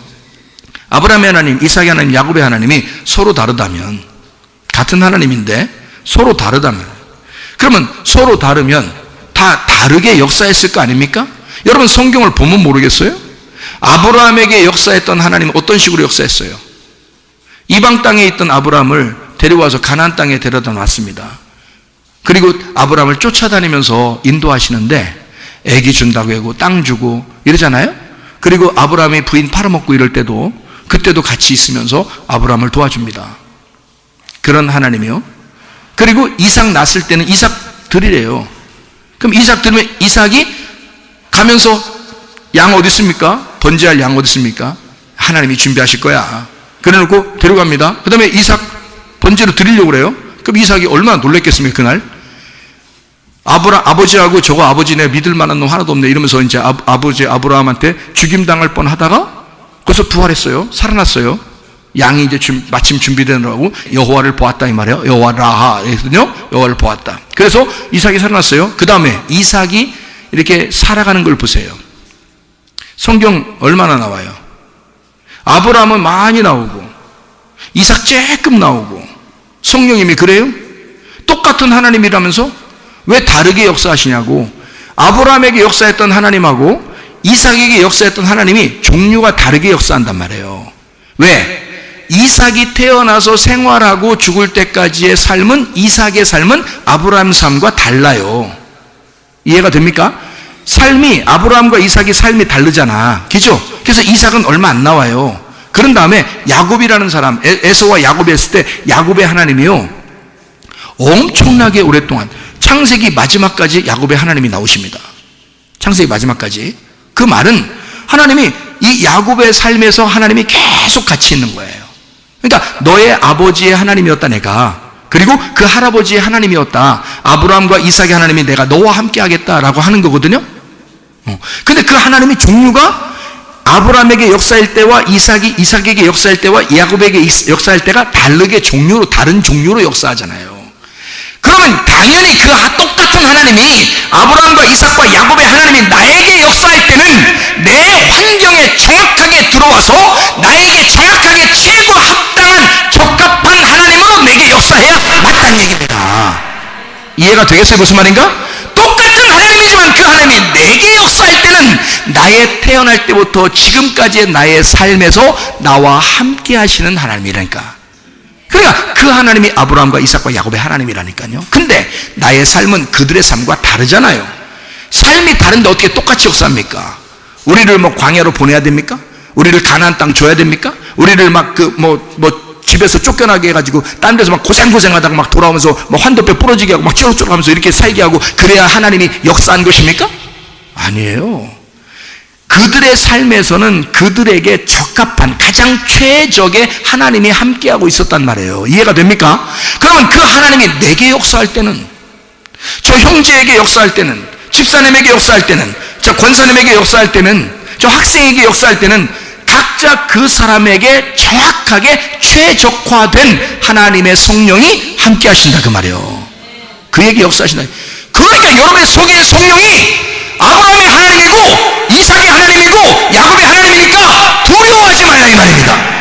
아브라함의 하나님, 이삭의 하나님, 야곱의 하나님이 서로 다르다면, 같은 하나님인데 서로 다르다면, 그러면 서로 다르면 다 다르게 역사했을 거 아닙니까? 여러분 성경을 보면 모르겠어요? 아브라함에게 역사했던 하나님은 어떤 식으로 역사했어요? 이방 땅에 있던 아브라함을 데려와서 가나안 땅에 데려다 놨습니다. 그리고 아브라함을 쫓아다니면서 인도하시는데 애기 준다고 하고 땅 주고 이러잖아요. 그리고 아브라함이 부인 팔아먹고 이럴 때도, 그때도 같이 있으면서 아브라함을 도와줍니다. 그런 하나님이요. 그리고 이삭 낳았을 때는 이삭 드리래요. 그럼 이삭 드리면 이삭이 가면서 양 어디 있습니까? 번제할 양 어디 있습니까? 하나님이 준비하실 거야. 그래놓고 데려갑니다. 그 다음에 이삭 번제로 드리려고 그래요. 그럼 이삭이 얼마나 놀랬겠습니까 그날? 아버지하고 저거 아버지 내 믿을 만한 놈 하나도 없네 이러면서 이제 아버지 아브라함한테 죽임당할 뻔 하다가 거기서 부활했어요. 살아났어요. 양이 이제 마침 준비되느라고 여호와를 보았다 이 말이에요. 여호와 라하 했거든요. 여호와를 보았다. 그래서 이삭이 살아났어요. 그 다음에 이삭이 이렇게 살아가는 걸 보세요. 성경 얼마나 나와요? 아브라함은 많이 나오고, 이삭 조금 나오고, 성령님이 그래요? 똑같은 하나님이라면서 왜 다르게 역사하시냐고. 아브라함에게 역사했던 하나님하고 이삭에게 역사했던 하나님이 종류가 다르게 역사한단 말이에요. 왜? 이삭이 태어나서 생활하고 죽을 때까지의 삶은, 이삭의 삶은 아브라함 삶과 달라요. 이해가 됩니까? 삶이, 아브라함과 이삭의 삶이 다르잖아. 그죠? 그래서 이삭은 얼마 안 나와요. 그런 다음에 야곱이라는 사람, 에서와 야곱이 했을 때 야곱의 하나님이요, 엄청나게 오랫동안, 창세기 마지막까지 야곱의 하나님이 나오십니다. 창세기 마지막까지. 그 말은 하나님이 이 야곱의 삶에서 하나님이 계속 같이 있는 거예요. 그러니까 너의 아버지의 하나님이었다 내가, 그리고 그 할아버지의 하나님이었다, 아브라함과 이삭의 하나님이 내가 너와 함께 하겠다라고 하는 거거든요. 근데 그 하나님이 종류가 아브라함에게 역사할 때와 이삭에게 역사할 때와 야곱에게 역사할 때가 다르게, 종류로, 다른 종류로 역사하잖아요. 그러면 당연히 그 똑같은 하나님이, 아브라함과 이삭과 야곱의 하나님이 나에게 역사할 때는 내 환경에 정확하게 들어와서 나에게 정확하게 최고 합당한 적합한 하나님으로 내게 역사해야 맞다는 얘기입니다. 이해가 되겠어요? 무슨 말인가? 똑같은 하나님이지만 그 하나님이 내게 역사할 때는 나의 태어날 때부터 지금까지의 나의 삶에서 나와 함께 하시는 하나님이라니까. 그러니까 그 하나님이 아브라함과 이삭과 야곱의 하나님이라니까요. 근데 나의 삶은 그들의 삶과 다르잖아요. 삶이 다른데 어떻게 똑같이 역사합니까? 우리를 뭐 광야로 보내야 됩니까? 우리를 가나안 땅 줘야 됩니까? 우리를 막 집에서 쫓겨나게 해가지고 딴 데서 막 고생하다가 막 돌아오면서 뭐 환도뼈 부러지게 하고 막 찌룩찌룩하면서 이렇게 살게 하고 그래야 하나님이 역사한 것입니까? 아니에요. 그들의 삶에서는 그들에게 적합한 가장 최적의 하나님이 함께하고 있었단 말이에요. 이해가 됩니까? 그러면 그 하나님이 내게 역사할 때는, 저 형제에게 역사할 때는, 집사님에게 역사할 때는, 저 권사님에게 역사할 때는, 저 학생에게 역사할 때는 각자 그 사람에게 정확하게 최적화된 하나님의 성령이 함께 하신다 그 말이에요. 그에게 역사하신다. 그러니까 여러분의 속에 성령이 아브라함의 하나님이고 이삭의 하나님이고 야곱의 하나님이니까 두려워하지 말라 이 말입니다.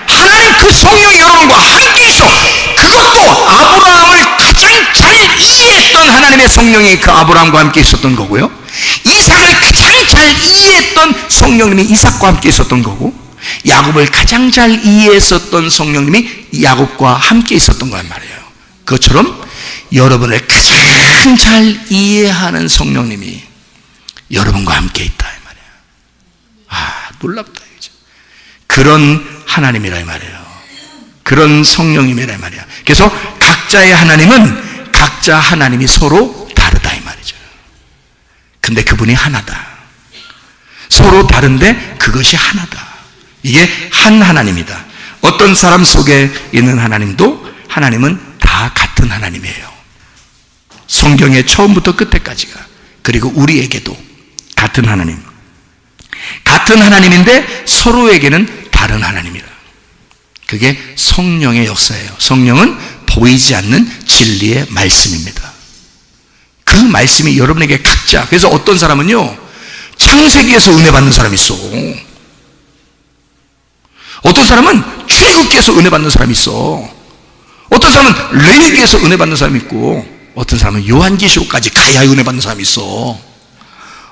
하나님 그 성령이 여러분과 함께 있어. 그것도 아브라함을 가장 잘 이해했던 하나님의 성령이 그 아브라함과 함께 있었던 거고요, 이삭을 가장 잘 이해했던 성령님이 이삭과 함께 있었던 거고, 야곱을 가장 잘 이해했었던 성령님이 야곱과 함께 있었던 거란 말이에요. 그것처럼 여러분을 가장 잘 이해하는 성령님이 여러분과 함께 있다 이 말이에요. 아, 놀랍다 이거죠. 그런 하나님이라 이 말이에요. 그런 성령님이라 이 말이에요. 그래서 각자의 하나님은 각자 하나님이 서로 다르다 이 말이죠. 근데 그분이 하나다. 서로 다른데 그것이 하나다. 이게 한 하나님이다. 어떤 사람 속에 있는 하나님도 하나님은 다 같은 하나님이에요. 성경의 처음부터 끝에까지가. 그리고 우리에게도 같은 하나님. 같은 하나님인데 서로에게는 다른 하나님이라. 그게 성령의 역사예요. 성령은 보이지 않는 진리의 말씀입니다. 그 말씀이 여러분에게 각자, 그래서 어떤 사람은요, 창세기에서 은혜 받는 사람이 있어. 어떤 사람은 출애굽기에서 은혜 받는 사람이 있어. 어떤 사람은 레위기에서 은혜 받는 사람이 있고, 어떤 사람은 요한계시록까지 가야 은혜 받는 사람이 있어.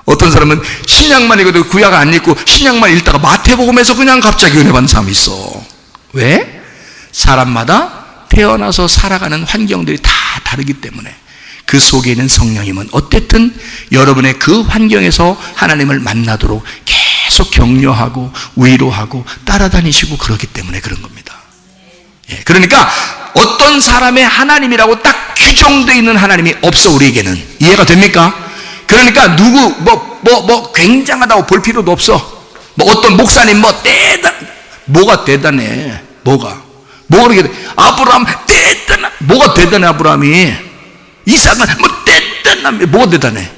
어떤 사람은 신약만 읽어도 구약 안 읽고 신약만 읽다가 마태복음에서 그냥 갑자기 은혜 받는 사람이 있어. 왜? 사람마다 태어나서 살아가는 환경들이 다 다르기 때문에 그 속에 있는 성령님은 어쨌든 여러분의 그 환경에서 하나님을 만나도록 계속 격려하고 위로하고 따라다니시고 그러기 때문에 그런 겁니다. 예, 그러니까 어떤 사람의 하나님이라고 딱 규정되어 있는 하나님이 없어 우리에게는. 이해가 됩니까? 그러니까 누구 굉장하다고 볼 필요도 없어. 어떤 목사님 뭐가 대단해? 뭐가 그렇게 아브라함 대단한, 뭐가 대단해? 아브라함이, 이삭은 대단합니다. 뭐가 대단해?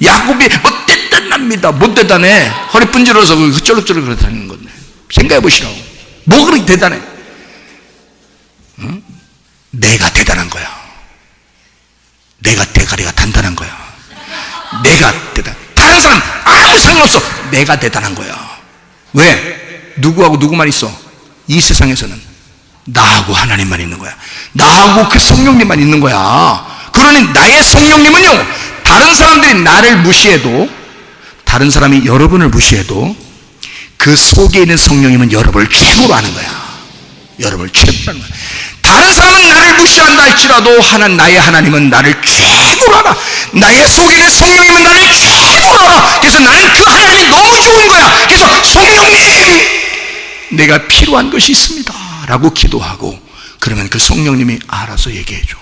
야곱이 대단합니다. 뭐 대단해? 허리 분질러서 쩌룩쩌룩 그렇다는 건데 생각해 보시라고. 뭐 그렇게 대단해? 응? 내가 대단한 거야. 내가 대가리가 단단한 거야. 내가 대단. 다른 사람 아무 상관없어. 내가 대단한 거야. 왜? 누구하고 누구만 있어? 이 세상에서는 나하고 하나님만 있는 거야. 나하고 그 성령님만 있는 거야. 그러니 나의 성령님은요, 다른 사람들이 나를 무시해도, 다른 사람이 여러분을 무시해도 그 속에 있는 성령님은 여러분을 최고로 아는 거야. 여러분을 최고로 아는 거야. 다른 사람은 나를 무시한다 할지라도 나의 하나님은 나를 최고로 알아. 나의 속에 있는 성령님은 나를 최고로 알아. 그래서 나는 그 하나님이 너무 좋은 거야. 그래서 성령님, 내가 필요한 것이 있습니다 라고 기도하고, 그러면 그 성령님이 알아서 얘기해줘.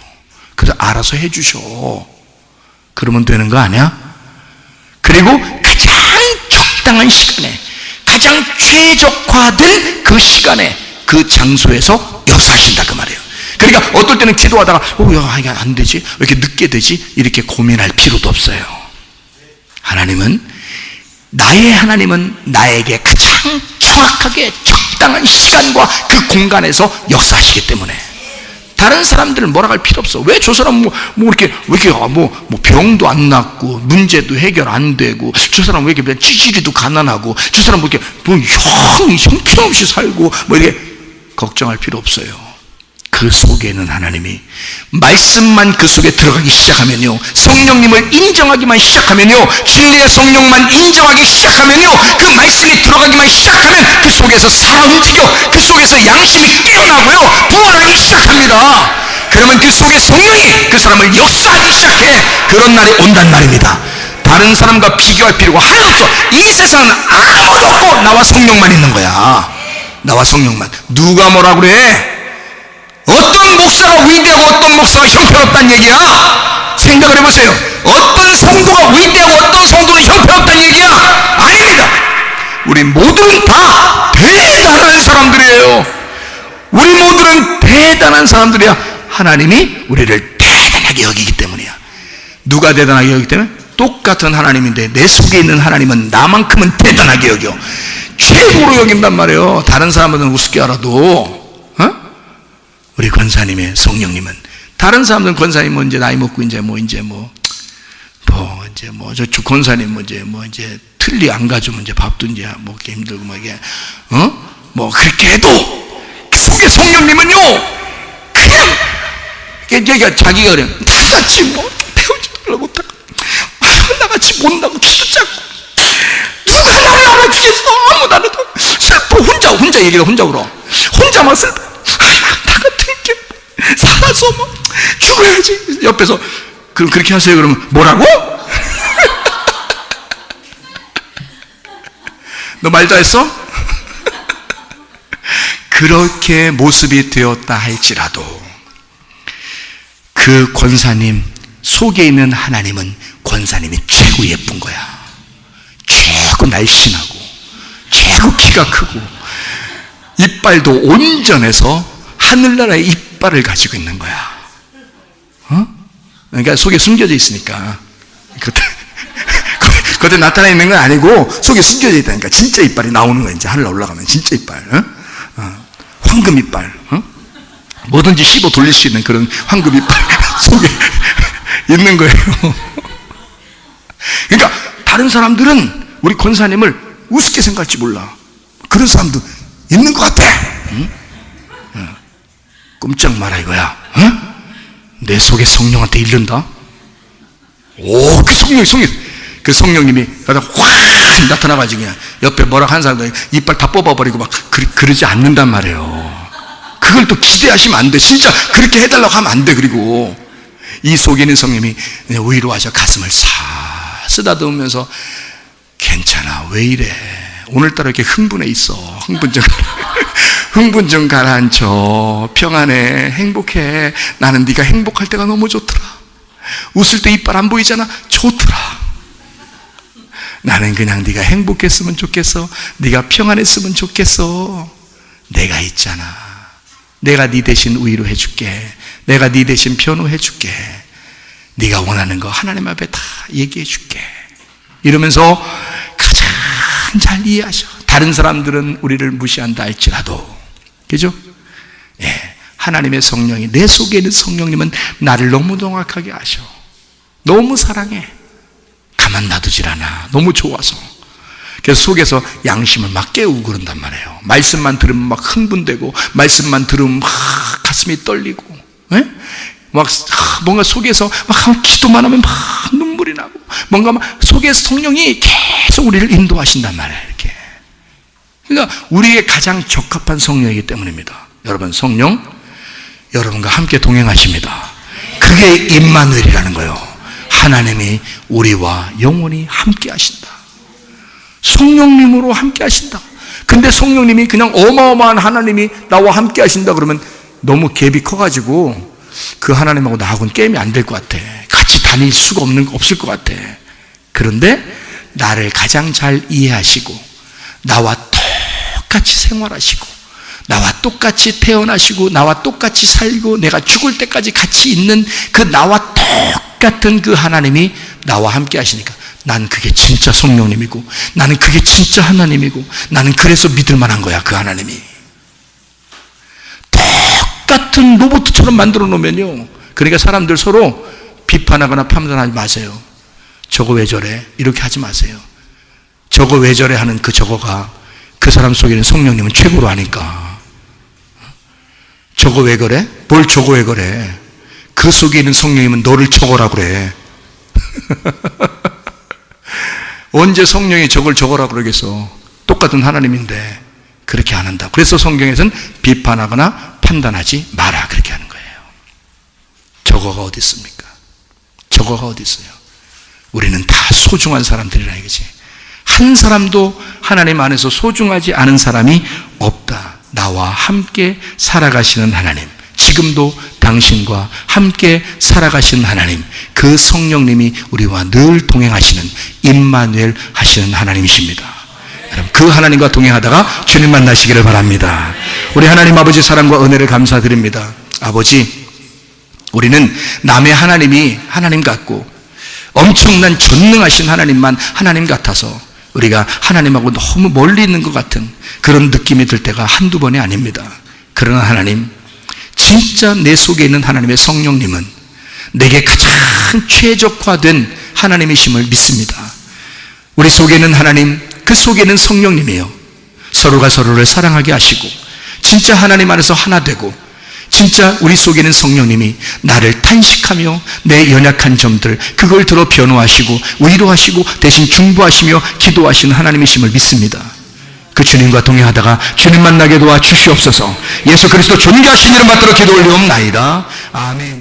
그래서 알아서 해주셔. 그러면 되는 거 아니야? 그리고 가장 적당한 시간에, 가장 최적화된 그 시간에, 그 장소에서 역사하신다 그 말이에요. 그러니까 어떨 때는 기도하다가 야, 이게 안 되지? 왜 이렇게 늦게 되지? 이렇게 고민할 필요도 없어요. 나의 하나님은 나에게 가장 정확하게 적당한 시간과 그 공간에서 역사하시기 때문에 다른 사람들은 뭐라 할 필요 없어. 왜 저 사람 왜 이렇게 병도 안 낫고 문제도 해결 안 되고, 저 사람 왜 이렇게 찌질이도 가난하고, 저 사람 뭐 이렇게 형편없이 살고, 이렇게 걱정할 필요 없어요. 그 속에 있는 하나님이, 말씀만 그 속에 들어가기 시작하면요, 성령님을 인정하기만 시작하면요, 진리의 성령만 인정하기 시작하면요, 그 말씀이 들어가기만 시작하면 그 속에서 살아 움직여, 그 속에서 양심이 깨어나고요, 부활하기 시작합니다. 그러면 그 속에 성령이 그 사람을 역사하기 시작해. 그런 날이 온단 말입니다. 다른 사람과 비교할 필요가 하나도 없어. 이 세상은 아무도 없고 나와 성령만 있는 거야. 나와 성령만. 누가 뭐라 그래? 어떤 목사가 위대하고 어떤 목사가 형편없다는 얘기야? 생각을 해보세요. 어떤 성도가 위대하고 어떤 성도는 형편없다는 얘기야? 아닙니다. 우리 모두는 다 대단한 사람들이에요. 우리 모두는 대단한 사람들이야. 하나님이 우리를 대단하게 여기기 때문이야. 누가 대단하게 여기기 때문에? 똑같은 하나님인데 내 속에 있는 하나님은 나만큼은 대단하게 여겨. 최고로 여긴단 말이에요. 다른 사람은 우습게 알아도. 우리 권사님의 성령님은, 다른 사람들은 권사님은 이제 나이 먹고 저 권사님 이제 틀리 안 가지면 이제 밥도 이제 먹기 힘들고 그렇게 해도 그 속에 성령님은요, 그냥 얘가 자기가 그래. 나같이 배우지도 못하고, 나같이 못나고 키도 작고, 누가 나를 알아주겠어? 아무도 안 해도 슬퍼. 혼자 얘기해. 혼자 울어. 혼자만 슬퍼. 나 같은 게 살아서 죽어야지. 옆에서 그렇게 하세요. 그러면 뭐라고? 너 말 다 했어? 그렇게 모습이 되었다 할지라도 그 권사님 속에 있는 하나님은 권사님이 최고 예쁜 거야. 최고 날씬하고, 최고 키가 크고, 이빨도 온전해서 하늘나라의 이빨을 가지고 있는 거야. 그러니까 속에 숨겨져 있으니까. 겉에 나타나 있는 건 아니고 속에 숨겨져 있다니까. 진짜 이빨이 나오는 거야. 이제 하늘 올라가면 진짜 이빨. 황금 이빨. 뭐든지 씹어 돌릴 수 있는 그런 황금 이빨 속에 있는 거예요. 그러니까 다른 사람들은 우리 권사님을 우습게 생각할지 몰라. 그런 사람도 있는 것 같아. 꼼짝 마라 이거야. 내 속에 성령한테 이른다. 오, 그 성령님이 확 나타나가지고 그냥 옆에 뭐라 하는 사람들 이빨 다 뽑아버리고 그러지 않는단 말이에요. 그걸 또 기대하시면 안 돼. 진짜 그렇게 해달라고 하면 안 돼. 그리고 이 속에 있는 성령님이 위로하셔. 가슴을 싹 쓰다듬으면서 괜찮아, 왜 이래, 오늘따라 이렇게 흥분해 있어. 흥분 좀 가라앉혀. 평안해, 행복해. 나는 네가 행복할 때가 너무 좋더라. 웃을 때 이빨 안 보이잖아. 좋더라. 나는 그냥 네가 행복했으면 좋겠어. 네가 평안했으면 좋겠어. 내가 있잖아. 내가 네 대신 위로해 줄게. 내가 네 대신 변호해 줄게. 네가 원하는 거 하나님 앞에 다 얘기해 줄게. 이러면서 가장 잘 이해하셔. 다른 사람들은 우리를 무시한다 할지라도, 그죠? 예, 하나님의 성령이, 내 속에 있는 성령님은 나를 너무 정확하게 아셔. 너무 사랑해. 가만 놔두질 않아. 너무 좋아서. 그래서 속에서 양심을 막 깨우고 그런단 말이에요. 말씀만 들으면 막 흥분되고, 말씀만 들으면 막 가슴이 떨리고, 예? 막 뭔가 속에서 막 기도만 하면 막 눈물이 나고, 뭔가 막 속에서 성령이 계속 우리를 인도하신단 말이에요. 이렇게. 그러니까 우리의 가장 적합한 성령이기 때문입니다. 여러분, 성령 여러분과 함께 동행하십니다. 그게 임마누엘이라는 거예요. 하나님이 우리와 영원히 함께 하신다. 성령님으로 함께 하신다. 근데 성령님이 그냥 어마어마한 하나님이 나와 함께 하신다 그러면 너무 갭이 커가지고 그 하나님하고 나하고는 게임이 안 될 것 같아. 같이 다닐 수가 없을 것 같아. 그런데 나를 가장 잘 이해하시고, 나와 똑같이 생활하시고, 나와 똑같이 태어나시고, 나와 똑같이 살고, 내가 죽을 때까지 같이 있는 그 나와 똑같은 그 하나님이 나와 함께 하시니까 난 그게 진짜 성령님이고, 나는 그게 진짜 하나님이고, 나는 그래서 믿을 만한 거야. 그 하나님이 똑같은 로봇처럼 만들어 놓으면요, 그러니까 사람들 서로 비판하거나 판단하지 마세요. 저거 왜 저래? 이렇게 하지 마세요. 저거 왜 저래 하는 그 저거가 그 사람 속에는 성령님은 최고로 아니까. 저거 왜 그래? 뭘 저거 왜 그래? 그 속에 있는 성령님은 너를 저거라 그래. 언제 성령이 저걸 저거라 그러겠어? 똑같은 하나님인데 그렇게 안 한다. 그래서 성경에서는 비판하거나 판단하지 마라 그렇게 하는 거예요. 저거가 어디 있습니까? 저거가 어디 있어요? 우리는 다 소중한 사람들이라 이거지. 한 사람도 하나님 안에서 소중하지 않은 사람이 없다. 나와 함께 살아가시는 하나님, 지금도 당신과 함께 살아가시는 하나님, 그 성령님이 우리와 늘 동행하시는 임마누엘 하시는 하나님이십니다. 여러분, 그 하나님과 동행하다가 주님 만나시기를 바랍니다. 우리 하나님 아버지 사랑과 은혜를 감사드립니다. 아버지, 우리는 남의 하나님이 하나님 같고 엄청난 전능하신 하나님만 하나님 같아서 우리가 하나님하고 너무 멀리 있는 것 같은 그런 느낌이 들 때가 한두 번이 아닙니다. 그러나 하나님, 진짜 내 속에 있는 하나님의 성령님은 내게 가장 최적화된 하나님이심을 믿습니다. 우리 속에 있는 하나님, 그 속에 있는 성령님이에요. 서로가 서로를 사랑하게 하시고 진짜 하나님 안에서 하나 되고, 진짜 우리 속에 있는 성령님이 나를 탄식하며 내 연약한 점들 그걸 들어 변호하시고 위로하시고 대신 중보하시며 기도하시는 하나님이심을 믿습니다. 그 주님과 동행하다가 주님 만나게 도와 주시옵소서. 예수 그리스도 존귀하신 이름 받들어 기도 올리옵나이다. 아멘.